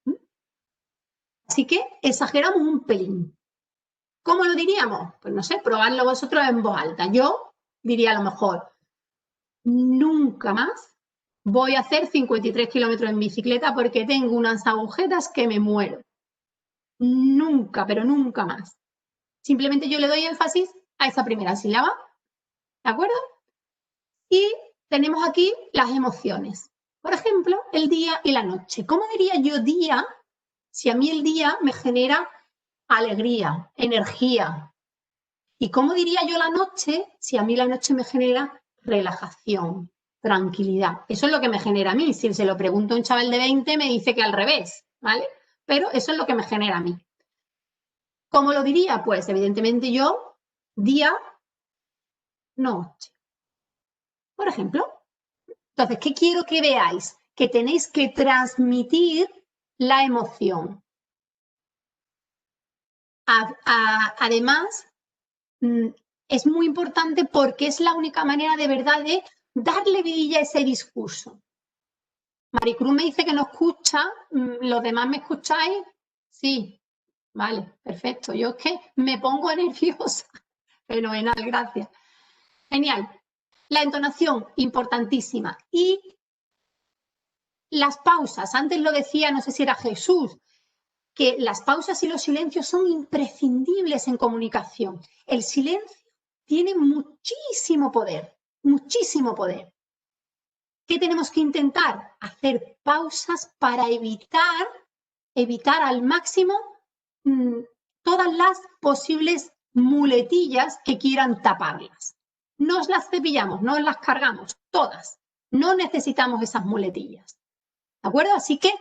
Así que exageramos un pelín. ¿Cómo lo diríamos? Pues no sé, probadlo vosotros en voz alta. Yo diría a lo mejor, nunca más voy a hacer 53 kilómetros en bicicleta porque tengo unas agujetas que me muero. Nunca, pero nunca más. Simplemente yo le doy énfasis a esa primera sílaba, ¿de acuerdo? Y tenemos aquí las emociones. Por ejemplo, el día y la noche. ¿Cómo diría yo día si a mí el día me genera alegría, energía? ¿Y cómo diría yo la noche si a mí la noche me genera relajación, tranquilidad? Eso es lo que me genera a mí. Si se lo pregunto a un chaval de 20 me dice que al revés, ¿vale? Pero eso es lo que me genera a mí. ¿Cómo lo diría? Pues evidentemente yo, día, noche. Por ejemplo. Entonces, ¿qué quiero que veáis? Que tenéis que transmitir la emoción. Además, es muy importante porque es la única manera de verdad de darle vidilla a ese discurso. Maricruz me dice que no escucha, ¿los demás me escucháis? Sí, vale, perfecto. Yo es que me pongo nerviosa. Fenomenal, gracias. Genial. La entonación, importantísima. Y las pausas, antes lo decía, no sé si era Jesús, que las pausas y los silencios son imprescindibles en comunicación. El silencio tiene muchísimo poder, muchísimo poder. ¿Qué tenemos que intentar? Hacer pausas para evitar al máximo todas las posibles muletillas que quieran taparlas. Nos las cepillamos, nos las cargamos, todas. No necesitamos esas muletillas. ¿De acuerdo? Así que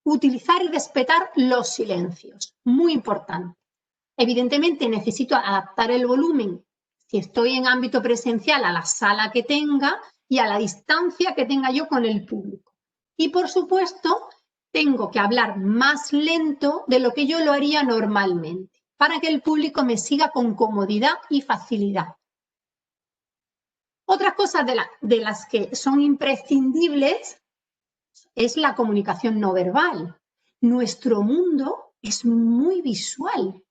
utilizar y respetar los silencios, muy importante. Evidentemente necesito adaptar el volumen, si estoy en ámbito presencial, a la sala que tenga y a la distancia que tenga yo con el público. Y por supuesto, tengo que hablar más lento de lo que yo lo haría normalmente, para que el público me siga con comodidad y facilidad. Otras cosas de las que son imprescindibles es la comunicación no verbal. Nuestro mundo es muy visual.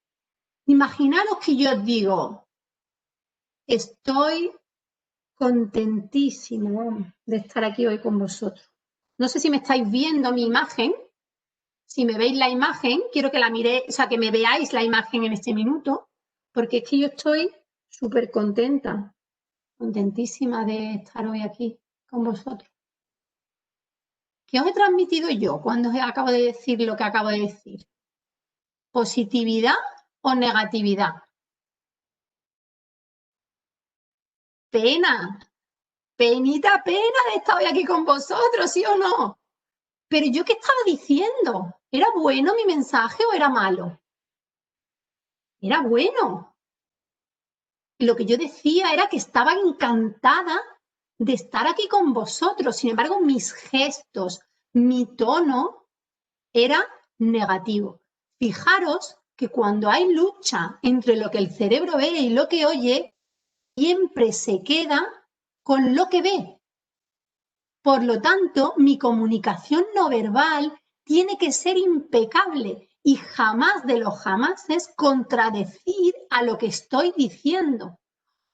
Imaginaros que yo os digo, estoy contentísimo de estar aquí hoy con vosotros. No sé si me estáis viendo mi imagen. Si me veis la imagen, quiero que la miréis, o sea, que me veáis la imagen en este minuto, porque es que yo estoy súper contenta, contentísima de estar hoy aquí con vosotros. ¿Qué os he transmitido yo cuando os acabo de decir lo que acabo de decir? ¿Positividad o negatividad? Pena, penita pena de estar hoy aquí con vosotros, ¿sí o no? Pero yo, ¿qué estaba diciendo? ¿Era bueno mi mensaje o era malo? Era bueno. Lo que yo decía era que estaba encantada de estar aquí con vosotros. Sin embargo, mis gestos, mi tono era negativo. Fijaros que cuando hay lucha entre lo que el cerebro ve y lo que oye, siempre se queda con lo que ve. Por lo tanto, mi comunicación no verbal tiene que ser impecable y jamás de los jamases contradecir a lo que estoy diciendo,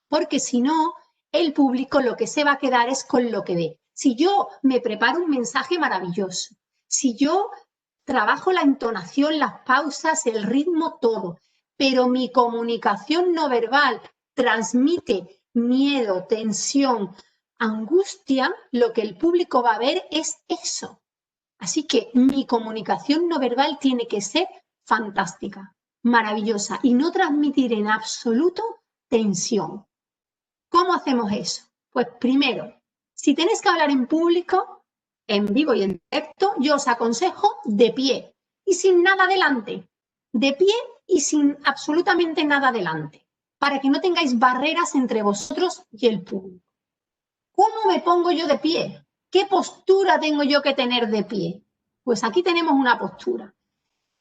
porque si no, el público lo que se va a quedar es con lo que ve. Si yo me preparo un mensaje maravilloso, si yo trabajo la entonación, las pausas, el ritmo, todo, pero mi comunicación no verbal transmite miedo, tensión, angustia, lo que el público va a ver es eso. Así que mi comunicación no verbal tiene que ser fantástica, maravillosa y no transmitir en absoluto tensión. ¿Cómo hacemos eso? Pues primero, si tenéis que hablar en público, en vivo y en directo, yo os aconsejo de pie y sin nada delante. De pie y sin absolutamente nada delante, para que no tengáis barreras entre vosotros y el público. ¿Cómo me pongo yo de pie? ¿Qué postura tengo yo que tener de pie? Pues aquí tenemos una postura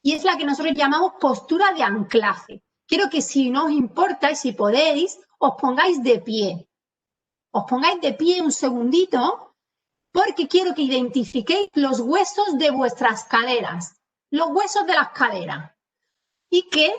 y es la que nosotros llamamos postura de anclaje. Quiero que si no os importa y si podéis, os pongáis de pie. Os pongáis de pie un segundito porque quiero que identifiquéis los huesos de vuestras caderas, los huesos de las caderas y que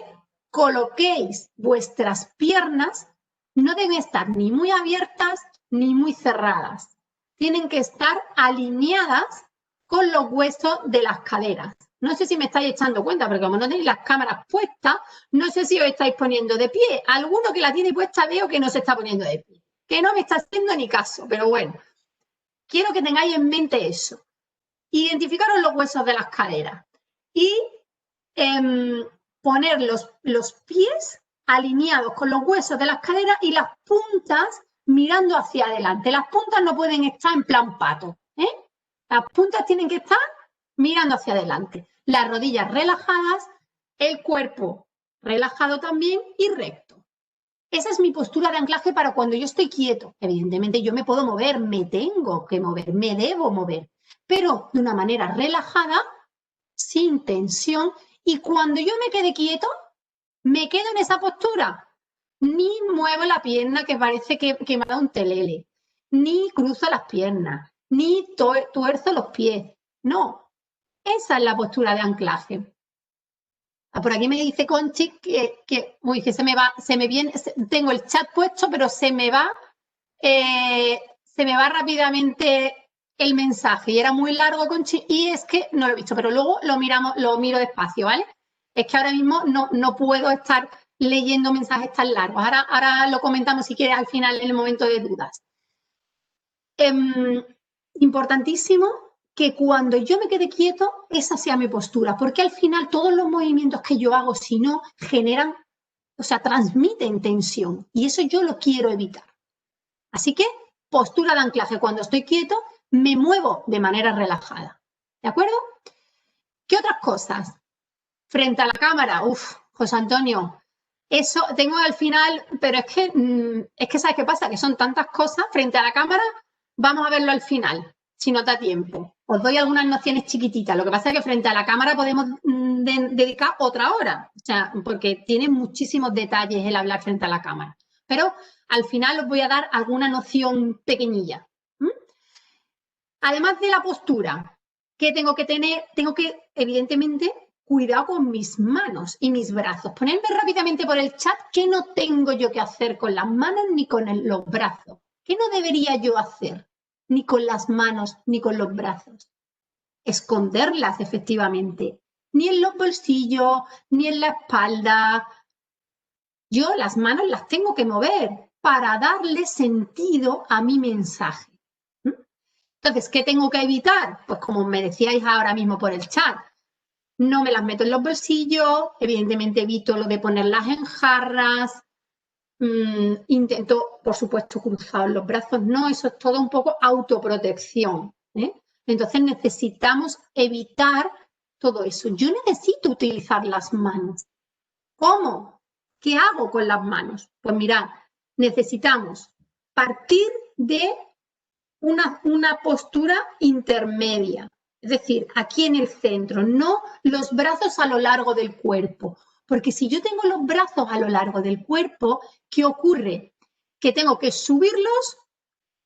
coloquéis vuestras piernas, no deben estar ni muy abiertas ni muy cerradas. Tienen que estar alineadas con los huesos de las caderas. No sé si me estáis echando cuenta, porque como no tenéis las cámaras puestas, no sé si os estáis poniendo de pie. Alguno que la tiene puesta veo que no se está poniendo de pie, que no me está haciendo ni caso, pero bueno, quiero que tengáis en mente eso. Identificaros los huesos de las caderas y poner los pies alineados con los huesos de las caderas y las puntas mirando hacia adelante. Las puntas no pueden estar en plan pato, ¿eh? Las puntas tienen que estar mirando hacia adelante. Las rodillas relajadas, el cuerpo relajado también y recto. Esa es mi postura de anclaje para cuando yo estoy quieto. Evidentemente yo me puedo mover, me tengo que mover, me debo mover, pero de una manera relajada, sin tensión, y cuando yo me quede quieto, me quedo en esa postura. Ni muevo la pierna que parece que me ha dado un telele, ni cruzo las piernas, ni tuerzo los pies. No, esa es la postura de anclaje. Por aquí me dice Conchi que se me va, se me viene, tengo el chat puesto, pero se me va rápidamente el mensaje y era muy largo, Conchi, y es que no lo he visto, pero luego lo miro despacio, ¿vale? Es que ahora mismo no puedo estar leyendo mensajes tan largos. Ahora lo comentamos si quieres al final en el momento de dudas. Importantísimo que cuando yo me quede quieto, esa sea mi postura, porque al final todos los movimientos que yo hago, si no, generan, o sea, transmiten tensión y eso yo lo quiero evitar. Así que postura de anclaje, cuando estoy quieto, me muevo de manera relajada. ¿De acuerdo? ¿Qué otras cosas? Frente a la cámara, José Antonio, eso tengo al final, pero es que ¿sabes qué pasa? Que son tantas cosas frente a la cámara, vamos a verlo al final, si no da tiempo. Os doy algunas nociones chiquititas, lo que pasa es que frente a la cámara podemos dedicar otra hora, o sea, porque tiene muchísimos detalles el hablar frente a la cámara. Pero al final os voy a dar alguna noción pequeñilla. Además de la postura, ¿qué tengo que tener? Tengo que, evidentemente, cuidado con mis manos y mis brazos. Ponerme rápidamente por el chat qué no tengo yo que hacer con las manos ni con los brazos. ¿Qué no debería yo hacer? Ni con las manos ni con los brazos. Esconderlas, efectivamente. Ni en los bolsillos, ni en la espalda. Yo las manos las tengo que mover para darle sentido a mi mensaje. Entonces, ¿qué tengo que evitar? Pues como me decíais ahora mismo por el chat, no me las meto en los bolsillos, evidentemente evito lo de ponerlas en jarras, intento, por supuesto, cruzar los brazos, no, eso es todo un poco autoprotección, ¿eh? Entonces necesitamos evitar todo eso. Yo necesito utilizar las manos. ¿Cómo? ¿Qué hago con las manos? Pues mirad, necesitamos partir de una postura intermedia, es decir, aquí en el centro, no los brazos a lo largo del cuerpo, porque si yo tengo los brazos a lo largo del cuerpo, ¿qué ocurre? Que tengo que subirlos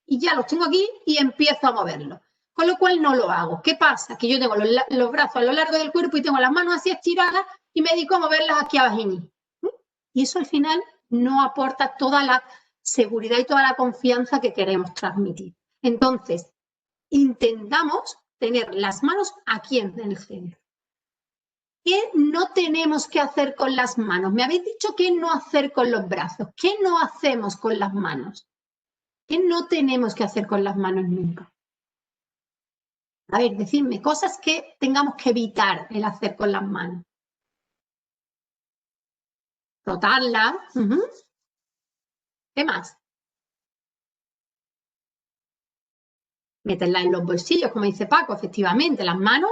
y ya los tengo aquí y empiezo a moverlos, con lo cual no lo hago. ¿Qué pasa? Que yo tengo los brazos a lo largo del cuerpo y tengo las manos así estiradas y me dedico a moverlas aquí abajo. Y eso al final no aporta toda la seguridad y toda la confianza que queremos transmitir. Entonces, intentamos tener las manos aquí en el centro. ¿Qué no tenemos que hacer con las manos? Me habéis dicho qué no hacer con los brazos. ¿Qué no hacemos con las manos? ¿Qué no tenemos que hacer con las manos nunca? A ver, decidme cosas que tengamos que evitar el hacer con las manos. Frotarlas. ¿Qué más? Meterla en los bolsillos, como dice Paco, efectivamente, las manos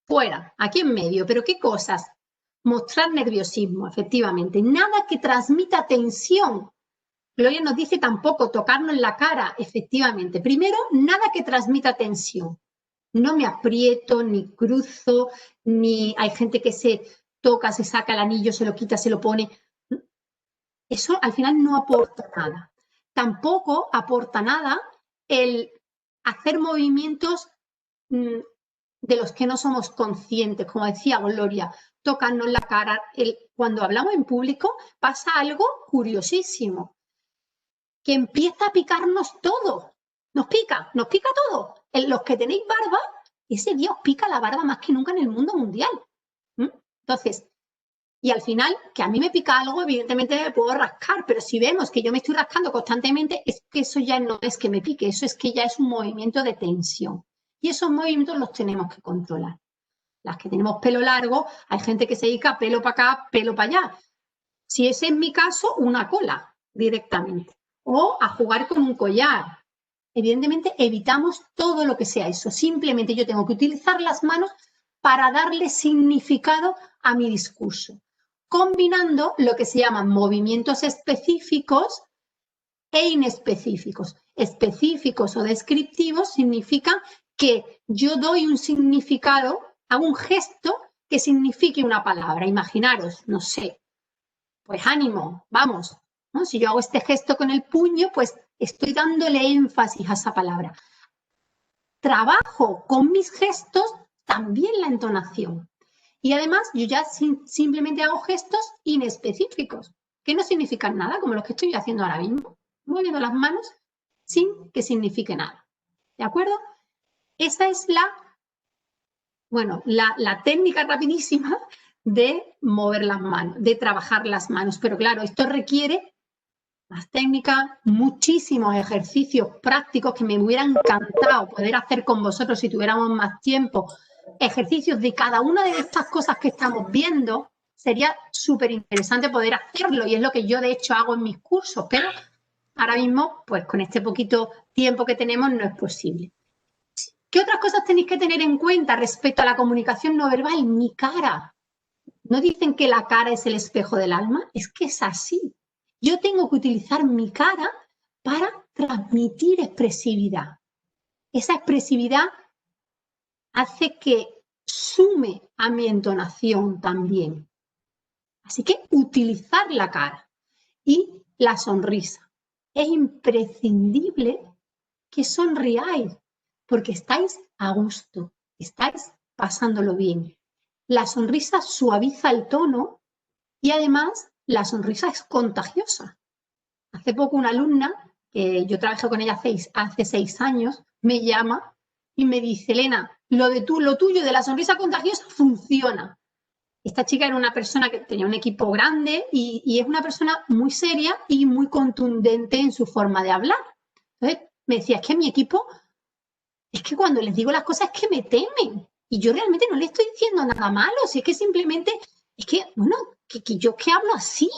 fuera, aquí en medio. ¿Pero qué cosas? Mostrar nerviosismo, efectivamente. Nada que transmita tensión. Gloria nos dice tampoco tocarnos en la cara, efectivamente. Primero, nada que transmita tensión. No me aprieto, ni cruzo, ni hay gente que se toca, se saca el anillo, se lo quita, se lo pone. Eso al final no aporta nada. Tampoco aporta nada el hacer movimientos de los que no somos conscientes, como decía Gloria, tocarnos la cara. Cuando hablamos en público pasa algo curiosísimo, que empieza a picarnos todo. Nos pica todo. Los que tenéis barba ese día os pica la barba más que nunca en el mundo mundial. Entonces, y al final, que a mí me pica algo, evidentemente me puedo rascar, pero si vemos que yo me estoy rascando constantemente, es que eso ya no es que me pique, eso es que ya es un movimiento de tensión. Y esos movimientos los tenemos que controlar. Las que tenemos pelo largo, hay gente que se dedica pelo para acá, pelo para allá. Si ese es mi caso, una cola directamente. O a jugar con un collar. Evidentemente, evitamos todo lo que sea eso. Simplemente yo tengo que utilizar las manos para darle significado a mi discurso, combinando lo que se llaman movimientos específicos e inespecíficos. Específicos o descriptivos significan que yo doy un significado a un gesto que signifique una palabra. Imaginaros, no sé, pues ánimo, vamos, ¿no? Si yo hago este gesto con el puño, pues estoy dándole énfasis a esa palabra. Trabajo con mis gestos también la entonación. Y además, yo ya simplemente hago gestos inespecíficos, que no significan nada, como los que estoy haciendo ahora mismo, moviendo las manos sin que signifique nada. ¿De acuerdo? Esa es la técnica rapidísima de mover las manos, de trabajar las manos. Pero claro, esto requiere más técnica, muchísimos ejercicios prácticos que me hubiera encantado poder hacer con vosotros si tuviéramos más tiempo. Ejercicios de cada una de estas cosas que estamos viendo, sería súper interesante poder hacerlo y es lo que yo de hecho hago en mis cursos, pero ahora mismo, pues con este poquito tiempo que tenemos no es posible. ¿Qué otras cosas tenéis que tener en cuenta respecto a la comunicación no verbal? Mi cara. ¿No dicen que la cara es el espejo del alma? Es que es así. Yo tengo que utilizar mi cara para transmitir expresividad. Esa expresividad hace que sume a mi entonación también. Así que utilizar la cara y la sonrisa. Es imprescindible que sonriáis porque estáis a gusto, estáis pasándolo bien. La sonrisa suaviza el tono y además la sonrisa es contagiosa. Hace poco una alumna, que yo trabajé con ella hace 6 años, me llama y me dice, Elena, lo tuyo de la sonrisa contagiosa funciona. Esta chica era una persona que tenía un equipo grande y es una persona muy seria y muy contundente en su forma de hablar. Entonces me decía, es que mi equipo, es que cuando les digo las cosas es que me temen y yo realmente no le estoy diciendo nada malo, si es que simplemente, es que, bueno, que yo que hablo así.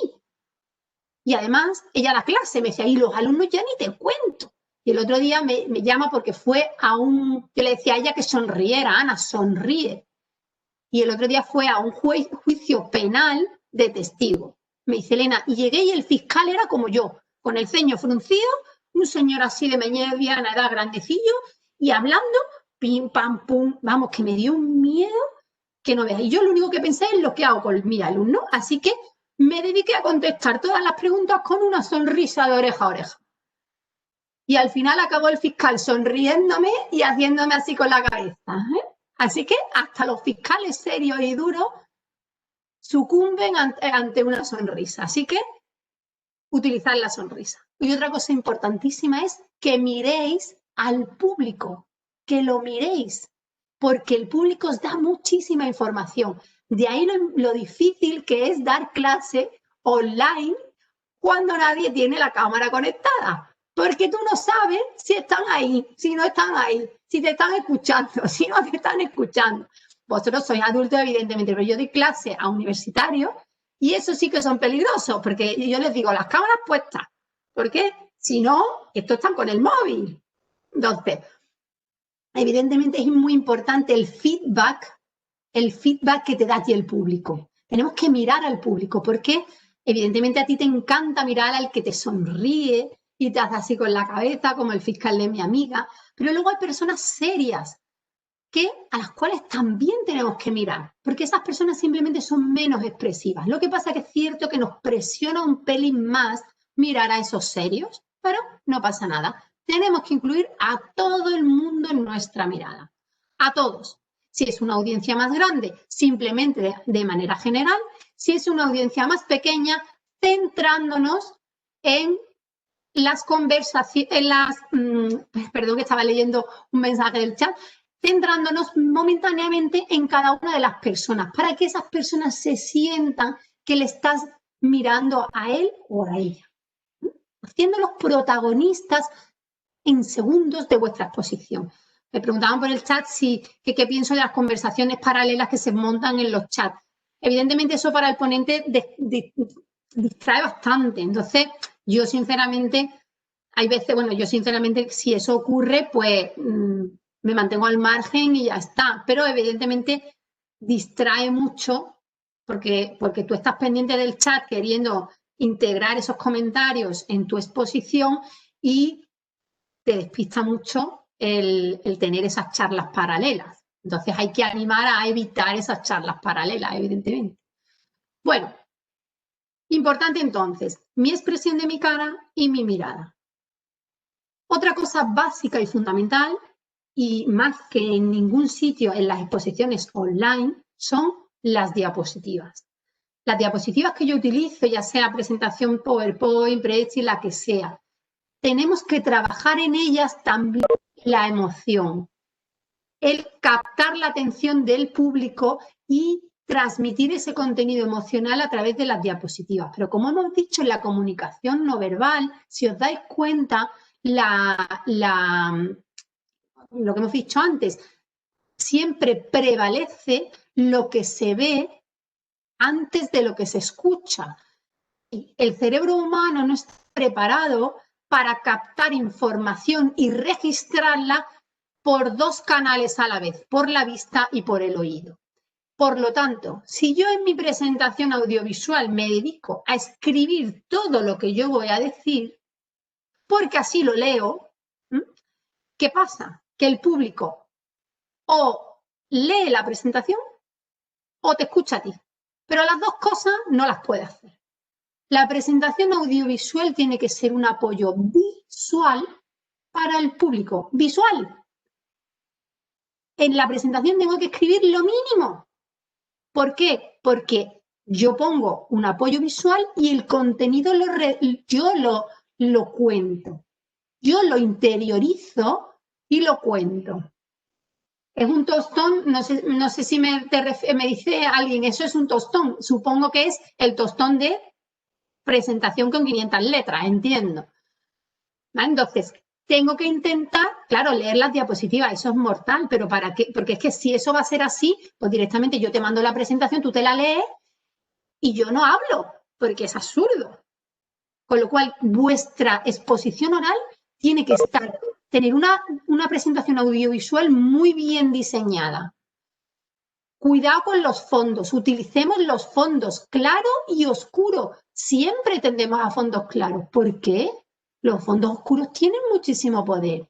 Y además, ella a la clase me decía, y los alumnos ya ni te cuento. Y el otro día me llama porque fue yo le decía a ella que sonriera, Ana, sonríe. Y el otro día fue a un juicio penal de testigo. Me dice, Elena, y llegué y el fiscal era como yo, con el ceño fruncido, un señor así de mediana edad, grandecillo, y hablando, pim, pam, pum, vamos, que me dio un miedo que no veas. Y yo lo único que pensé es lo que hago con mi alumno, así que me dediqué a contestar todas las preguntas con una sonrisa de oreja a oreja. Y al final acabó el fiscal sonriéndome y haciéndome así con la cabeza. Así que hasta los fiscales serios y duros sucumben ante una sonrisa. Así que utilizar la sonrisa. Y otra cosa importantísima es que miréis al público, que lo miréis, porque el público os da muchísima información. De ahí lo difícil que es dar clase online cuando nadie tiene la cámara conectada, porque tú no sabes si están ahí, si no están ahí, si te están escuchando, si no te están escuchando. Vosotros sois adultos, evidentemente, pero yo doy clase a universitarios y eso sí que son peligrosos, porque yo les digo, las cámaras puestas, porque si no, estos están con el móvil. Entonces, evidentemente es muy importante el feedback que te da a ti el público. Tenemos que mirar al público, porque evidentemente a ti te encanta mirar al que te sonríe y te hace así con la cabeza, como el fiscal de mi amiga, pero luego hay personas serias a las cuales también tenemos que mirar, porque esas personas simplemente son menos expresivas. Lo que pasa es que es cierto que nos presiona un pelín más mirar a esos serios, pero no pasa nada. Tenemos que incluir a todo el mundo en nuestra mirada, a todos. Si es una audiencia más grande, simplemente de manera general. Si es una audiencia más pequeña, centrándonos en las conversaciones, perdón que estaba leyendo un mensaje del chat, centrándonos momentáneamente en cada una de las personas, para que esas personas se sientan que le estás mirando a él o a ella, haciéndolos protagonistas en segundos de vuestra exposición. Me preguntaban por el chat qué pienso de las conversaciones paralelas que se montan en los chats. Evidentemente eso para el ponente distrae bastante. Entonces, yo sinceramente, hay veces, bueno, yo sinceramente, si eso ocurre, pues me mantengo al margen y ya está. Pero evidentemente distrae mucho porque tú estás pendiente del chat queriendo integrar esos comentarios en tu exposición y te despista mucho el tener esas charlas paralelas. Entonces hay que animar a evitar esas charlas paralelas, evidentemente. Bueno, importante entonces, mi expresión de mi cara y mi mirada. Otra cosa básica y fundamental, y más que en ningún sitio en las exposiciones online, son las diapositivas. Las diapositivas que yo utilizo, ya sea presentación PowerPoint, Prezi, la que sea, tenemos que trabajar en ellas también la emoción, el captar la atención del público y transmitir ese contenido emocional a través de las diapositivas. Pero como hemos dicho en la comunicación no verbal, si os dais cuenta, lo que hemos dicho antes, siempre prevalece lo que se ve antes de lo que se escucha. El cerebro humano no está preparado para captar información y registrarla por dos canales a la vez, por la vista y por el oído. Por lo tanto, si yo en mi presentación audiovisual me dedico a escribir todo lo que yo voy a decir, porque así lo leo, ¿qué pasa? Que el público o lee la presentación o te escucha a ti, pero las dos cosas no las puede hacer. La presentación audiovisual tiene que ser un apoyo visual para el público. Visual. En la presentación tengo que escribir lo mínimo. ¿Por qué? Porque yo pongo un apoyo visual y el contenido yo lo cuento. Yo lo interiorizo y lo cuento. Es un tostón, no sé si me dice alguien, eso es un tostón. Supongo que es el tostón de presentación con 500 letras, entiendo. ¿Vale? Entonces, tengo que intentar, claro, leer las diapositivas, eso es mortal, pero ¿para qué? Porque es que si eso va a ser así, pues directamente yo te mando la presentación, tú te la lees y yo no hablo, porque es absurdo. Con lo cual, vuestra exposición oral tiene que tener una presentación audiovisual muy bien diseñada. Cuidado con los fondos, utilicemos los fondos claro y oscuro. Siempre tendemos a fondos claros. ¿Por qué? Los fondos oscuros tienen muchísimo poder.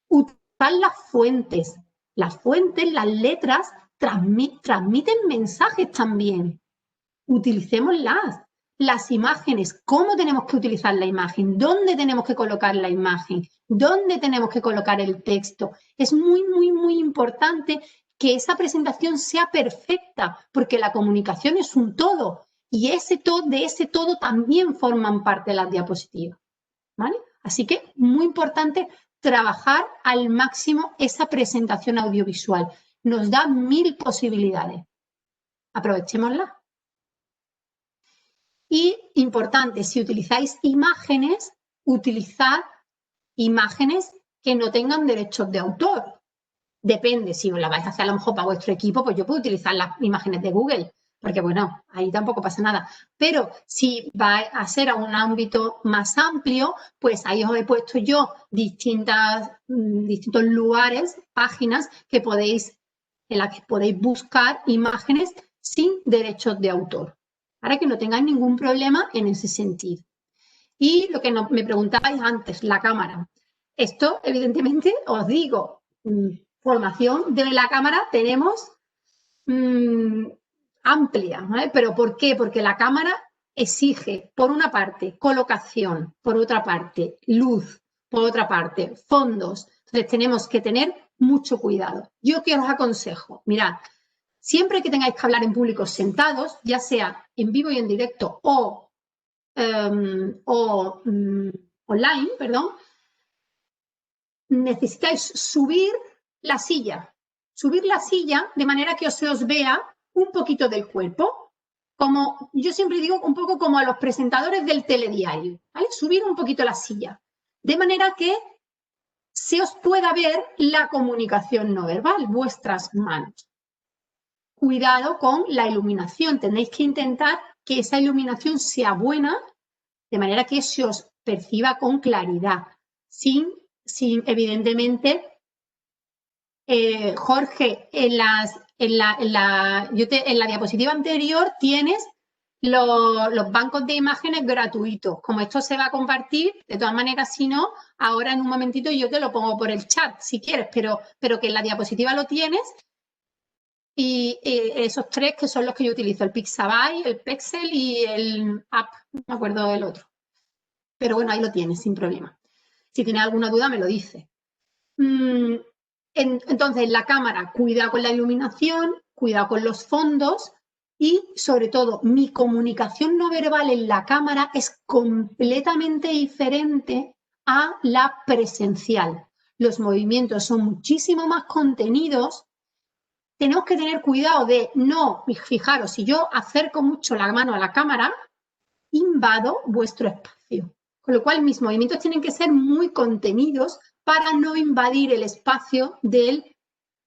Utilizar las fuentes, las letras transmiten mensajes también. Utilicémoslas. Las imágenes, ¿cómo tenemos que utilizar la imagen? ¿Dónde tenemos que colocar la imagen? ¿Dónde tenemos que colocar el texto? Es muy, muy, muy importante que esa presentación sea perfecta, porque la comunicación es un todo y de ese todo también forman parte de las diapositivas. ¿Vale? Así que muy importante trabajar al máximo esa presentación audiovisual. Nos da 1000 posibilidades. Aprovechémosla. Y importante, si utilizáis imágenes, utilizad imágenes que no tengan derechos de autor. Depende, si os la vais a hacer a lo mejor para vuestro equipo, pues yo puedo utilizar las imágenes de Google, porque bueno, ahí tampoco pasa nada. Pero si va a ser a un ámbito más amplio, pues ahí os he puesto yo distintos lugares, páginas en las que podéis buscar imágenes sin derechos de autor, para que no tengáis ningún problema en ese sentido. Y lo que me preguntabais antes, la cámara. Esto, evidentemente, os digo, formación de la cámara tenemos amplia, ¿vale? ¿Pero por qué? Porque la cámara exige, por una parte, colocación, por otra parte, luz, por otra parte, fondos. Entonces, tenemos que tener mucho cuidado. Yo que os aconsejo, mirad, siempre que tengáis que hablar en público sentados, ya sea en vivo y en directo o online, perdón, necesitáis subir la silla, subir la silla de manera que se os vea un poquito del cuerpo. Como yo siempre digo, un poco como a los presentadores del telediario, ¿vale? Subir un poquito la silla, de manera que se os pueda ver la comunicación no verbal, vuestras manos. Cuidado con la iluminación, tenéis que intentar que esa iluminación sea buena, de manera que se os perciba con claridad, sin evidentemente, Jorge, en la diapositiva anterior tienes los bancos de imágenes gratuitos. Como esto se va a compartir, de todas maneras, si no, ahora en un momentito yo te lo pongo por el chat, si quieres, pero que en la diapositiva lo tienes. Y esos tres que son los que yo utilizo, el Pixabay, el Pexel y el App, no me acuerdo del otro. Pero bueno, ahí lo tienes, sin problema. Si tienes alguna duda, me lo dices. Entonces, la cámara, cuidado con la iluminación, cuidado con los fondos y, sobre todo, mi comunicación no verbal en la cámara es completamente diferente a la presencial. Los movimientos son muchísimo más contenidos. Tenemos que tener cuidado de no, fijaros, si yo acerco mucho la mano a la cámara, invado vuestro espacio. Con lo cual, mis movimientos tienen que ser muy contenidos para no invadir el espacio del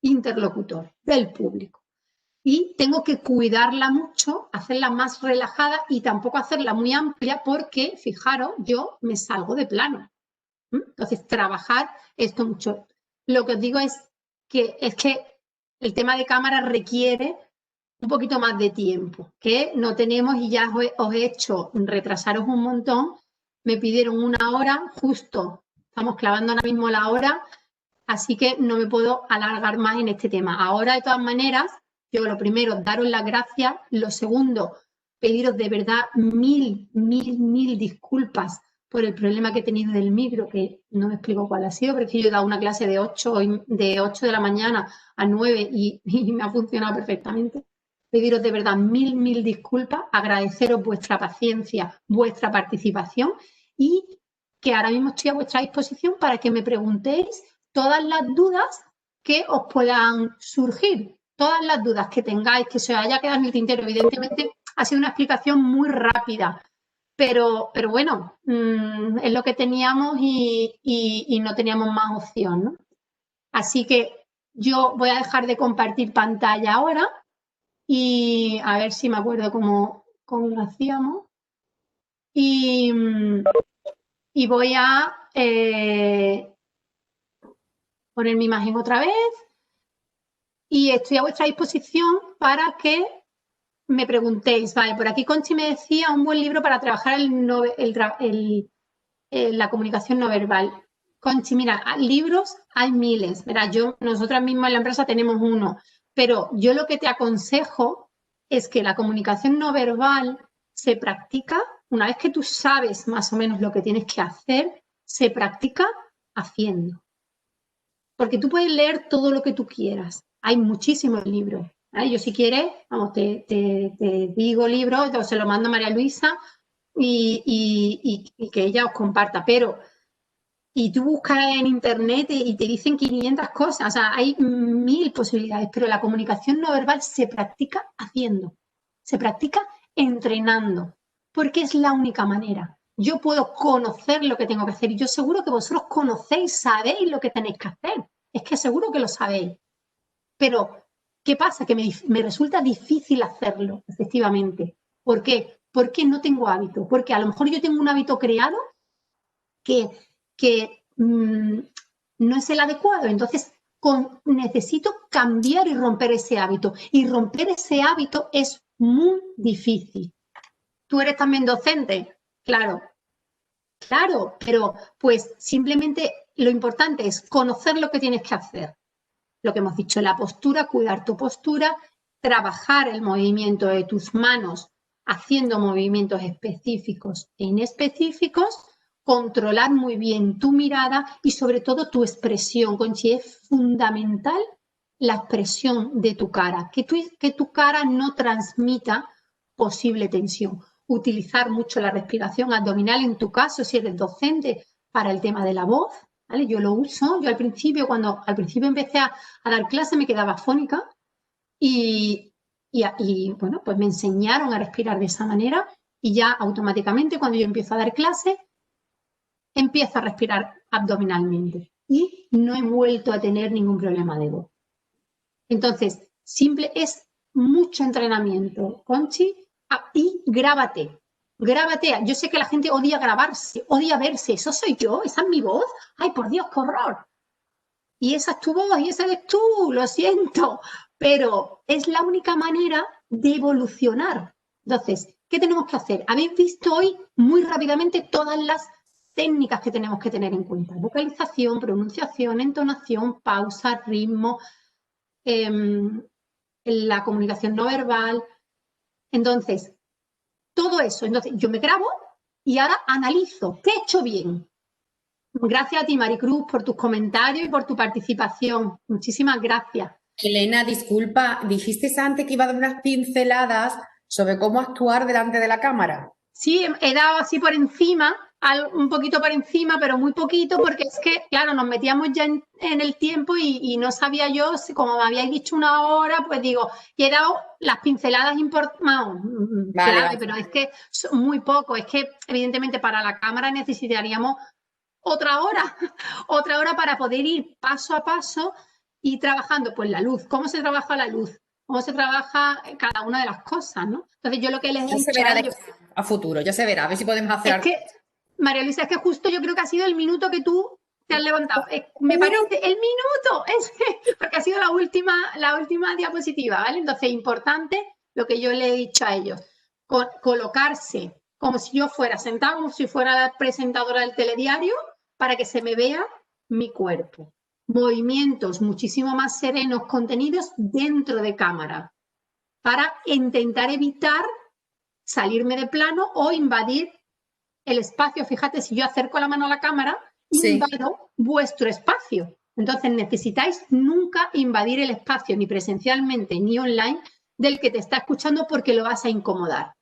interlocutor, del público. Y tengo que cuidarla mucho, hacerla más relajada y tampoco hacerla muy amplia porque, fijaros, yo me salgo de plano. Entonces, trabajar esto mucho. Lo que os digo es que el tema de cámara requiere un poquito más de tiempo, que no tenemos y ya os he hecho retrasaros un montón. Me pidieron 1 hora, justo estamos clavando ahora mismo la hora, así que no me puedo alargar más en este tema. Ahora, de todas maneras, yo lo primero, daros las gracias. Lo segundo, pediros de verdad mil disculpas por el problema que he tenido del micro, que no me explico cuál ha sido, pero es que yo he dado una clase de 8 de la mañana a 9 y me ha funcionado perfectamente. Pediros de verdad mil disculpas, agradeceros vuestra paciencia, vuestra participación y que ahora mismo estoy a vuestra disposición para que me preguntéis todas las dudas que os puedan surgir, todas las dudas que tengáis, que se os haya quedado en el tintero. Evidentemente ha sido una explicación muy rápida, pero bueno, es lo que teníamos y no teníamos más opción, ¿no? Así que yo voy a dejar de compartir pantalla ahora y a ver si me acuerdo cómo lo hacíamos. Y voy a poner mi imagen otra vez y estoy a vuestra disposición para que me preguntéis. Vale, por aquí Conchi me decía un buen libro para trabajar la comunicación no verbal. Conchi, mira, libros hay miles. Mira, nosotras mismas en la empresa tenemos uno, pero yo lo que te aconsejo es que la comunicación no verbal se practica, una vez que tú sabes más o menos lo que tienes que hacer, se practica haciendo. Porque tú puedes leer todo lo que tú quieras. Hay muchísimos libros. ¿Vale? Yo si quieres, vamos, te digo libros, se lo mando a María Luisa y que ella os comparta. Pero, y tú buscas en internet y te dicen 500 cosas. O sea, hay 1000 posibilidades. Pero la comunicación no verbal se practica haciendo. Se practica entrenando. Porque es la única manera. Yo puedo conocer lo que tengo que hacer y yo seguro que vosotros conocéis, sabéis lo que tenéis que hacer. Es que seguro que lo sabéis. Pero, ¿qué pasa? Que me resulta difícil hacerlo, efectivamente. ¿Por qué? Porque no tengo hábito. Porque a lo mejor yo tengo un hábito creado que no es el adecuado. Entonces, necesito cambiar y romper ese hábito. Y romper ese hábito es muy difícil. ¿Tú eres también docente? Claro, pero pues simplemente lo importante es conocer lo que tienes que hacer. Lo que hemos dicho, la postura, cuidar tu postura, trabajar el movimiento de tus manos haciendo movimientos específicos e inespecíficos, controlar muy bien tu mirada y sobre todo tu expresión. Conchi, es fundamental la expresión de tu cara, que tu cara no transmita posible tensión. Utilizar mucho la respiración abdominal, en tu caso, si eres docente, para el tema de la voz, ¿vale? Yo lo uso, yo al principio, cuando al principio empecé a dar clase me quedaba afónica y bueno, pues me enseñaron a respirar de esa manera y ya automáticamente cuando yo empiezo a dar clase, empiezo a respirar abdominalmente y no he vuelto a tener ningún problema de voz. Entonces, simple es mucho entrenamiento, Conchi, y grábate. Grábate. Yo sé que la gente odia grabarse, odia verse. ¿Eso soy yo? ¿Esa es mi voz? ¡Ay, por Dios, qué horror! Y esa es tu voz y esa eres tú, lo siento. Pero es la única manera de evolucionar. Entonces, ¿qué tenemos que hacer? Habéis visto hoy muy rápidamente todas las técnicas que tenemos que tener en cuenta. Vocalización, pronunciación, entonación, pausa, ritmo, la comunicación no verbal. Entonces, todo eso. Entonces, yo me grabo y ahora analizo qué he hecho bien. Gracias a ti, Maricruz, por tus comentarios y por tu participación. Muchísimas gracias. Elena, disculpa, dijiste antes que iba a dar unas pinceladas sobre cómo actuar delante de la cámara. Sí, he dado así por encima, un poquito por encima, pero muy poquito, porque es que, claro, nos metíamos ya en el tiempo y no sabía yo, si, como me habíais dicho 1 hora, pues digo, y he dado las pinceladas importantes, clave, pero es que son muy poco, es que evidentemente para la cámara necesitaríamos otra hora para poder ir paso a paso y trabajando, pues la luz, cómo se trabaja la luz, cómo se trabaja cada una de las cosas, ¿no? Entonces yo lo que les he dicho a ellos... A futuro, ya se verá, a ver si podemos hacer algo. Es que, María Luisa, es que justo yo creo que ha sido el minuto que tú te has levantado. Me parece el minuto, porque ha sido la última diapositiva, ¿vale? Entonces, importante lo que yo le he dicho a ellos, colocarse como si yo fuera sentada, como si fuera la presentadora del telediario, para que se me vea mi cuerpo. Movimientos muchísimo más serenos, contenidos dentro de cámara, para intentar evitar salirme de plano o invadir el espacio. Fíjate, si yo acerco la mano a la cámara, invado vuestro espacio. Entonces necesitáis nunca invadir el espacio, ni presencialmente ni online, del que te está escuchando porque lo vas a incomodar.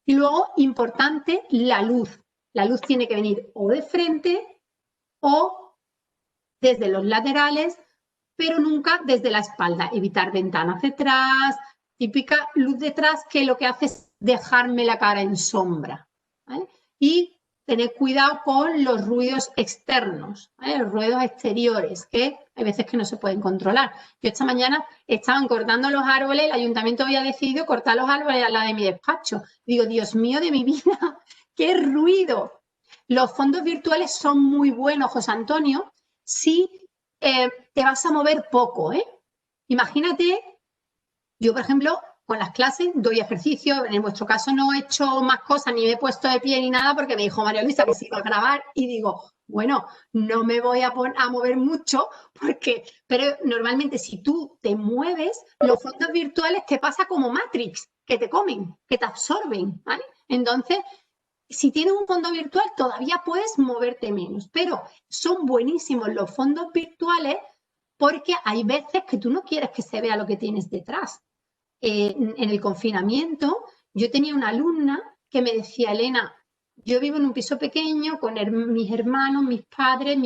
Y luego, importante, la luz. La luz tiene que venir o de frente o desde los laterales, pero nunca desde la espalda. Evitar ventanas detrás, típica luz detrás que lo que hace es dejarme la cara en sombra, ¿vale? Y tener cuidado con los ruidos externos, ¿vale? Los ruidos exteriores, que hay veces que no se pueden controlar. Yo esta mañana estaban cortando los árboles, el ayuntamiento había decidido cortar los árboles al lado de mi despacho. Digo, Dios mío de mi vida, ¡qué ruido! Los fondos virtuales son muy buenos, José Antonio, si te vas a mover poco, ¿eh? Imagínate, yo por ejemplo, con las clases doy ejercicio, en vuestro caso no he hecho más cosas, ni me he puesto de pie ni nada, porque me dijo María Luisa que se iba a grabar y digo, bueno, no me voy a mover mucho, pero normalmente si tú te mueves, los fondos virtuales te pasa como Matrix, que te comen, que te absorben, ¿vale? Entonces, si tienes un fondo virtual todavía puedes moverte menos, pero son buenísimos los fondos virtuales porque hay veces que tú no quieres que se vea lo que tienes detrás. En el confinamiento yo tenía una alumna que me decía, Elena, yo vivo en un piso pequeño con mis hermanos, mis padres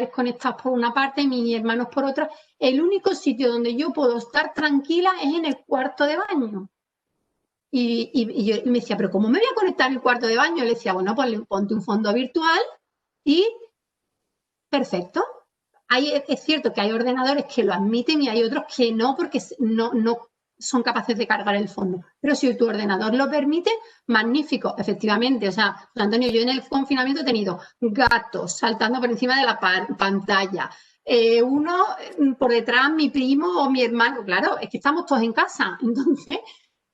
conectados por una parte y mis hermanos por otra. El único sitio donde yo puedo estar tranquila es en el cuarto de baño. Y me decía, ¿pero cómo me voy a conectar en el cuarto de baño? Le decía, bueno, pues ponte un fondo virtual y perfecto. Es cierto que hay ordenadores que lo admiten y hay otros que no, porque no son capaces de cargar el fondo. Pero si tu ordenador lo permite, magnífico, efectivamente. O sea, Antonio, yo en el confinamiento he tenido gatos saltando por encima de la pantalla. Uno por detrás, mi primo o mi hermano. Claro, es que estamos todos en casa. Entonces,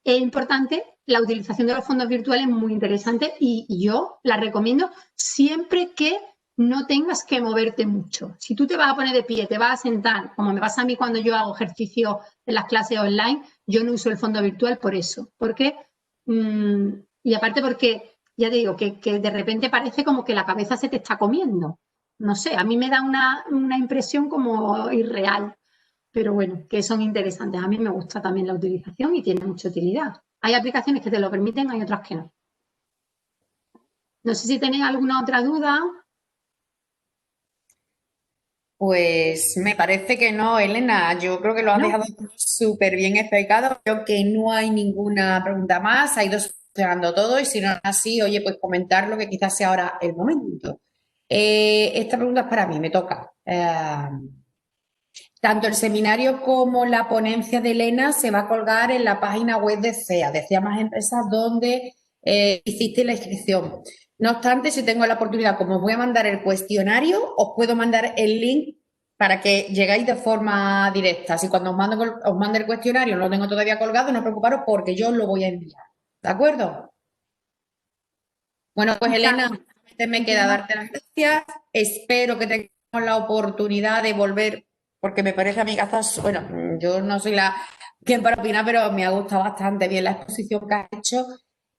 es importante, la utilización de los fondos virtuales es muy interesante y yo la recomiendo siempre que no tengas que moverte mucho. Si tú te vas a poner de pie, te vas a sentar, como me pasa a mí cuando yo hago ejercicio en las clases online, yo no uso el fondo virtual por eso. Porque, y aparte porque, ya te digo, que de repente parece como que la cabeza se te está comiendo. No sé, a mí me da una impresión como irreal. Pero bueno, que son interesantes. A mí me gusta también la utilización y tiene mucha utilidad. Hay aplicaciones que te lo permiten, hay otras que no. No sé si tenéis alguna otra duda. Pues me parece que no, Elena. Yo creo que lo has ¿No? dejado súper bien explicado. Creo que no hay ninguna pregunta más. Ha ido solucionando todo y si no es así, oye, pues comentarlo que quizás sea ahora el momento. Esta pregunta es para mí, me toca. Tanto el seminario como la ponencia de Elena se va a colgar en la página web de CEA, de CEA Más Empresas, donde hiciste la inscripción. No obstante, si tengo la oportunidad, como os voy a mandar el cuestionario, os puedo mandar el link para que llegáis de forma directa. Si cuando os mande el cuestionario no lo tengo todavía colgado, no os preocuparos porque yo os lo voy a enviar. ¿De acuerdo? Bueno, pues Muchas, Elena, me queda muchísimas, darte las gracias. Espero que tengamos la oportunidad de volver, porque me parece a mí que estás, bueno, yo no soy la quien para opinar, pero me ha gustado bastante bien la exposición que has hecho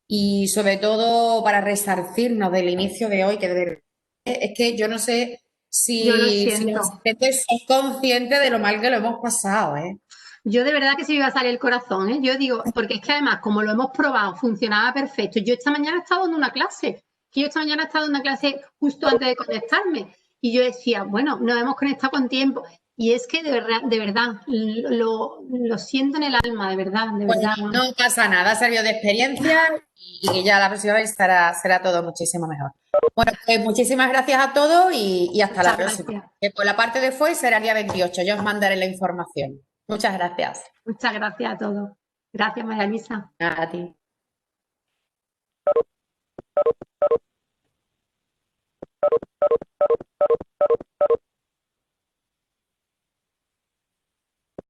y sobre todo para resarcirnos del inicio de hoy, que de verdad es que yo no sé yo lo si los siento. asistentes son conscientes de lo mal que lo hemos pasado, ¿eh? Yo de verdad que se me iba a salir el corazón, ¿eh? Yo digo, porque es que además, como lo hemos probado, funcionaba perfecto. Yo esta mañana he estado en una clase, que yo esta mañana he estado en una clase justo antes de conectarme, y yo decía, bueno, nos hemos conectado con tiempo. Y es que de verdad, lo siento en el alma, de Pues verdad. no pasa nada, sirvió de experiencia y que ya la próxima vez será todo muchísimo mejor. Bueno, pues muchísimas gracias a todos y hasta la Muchas próxima. gracias. Que por la parte de FOI será el día 28, yo os mandaré la información. Muchas gracias. Muchas gracias a todos. Gracias, María Luisa. A ti.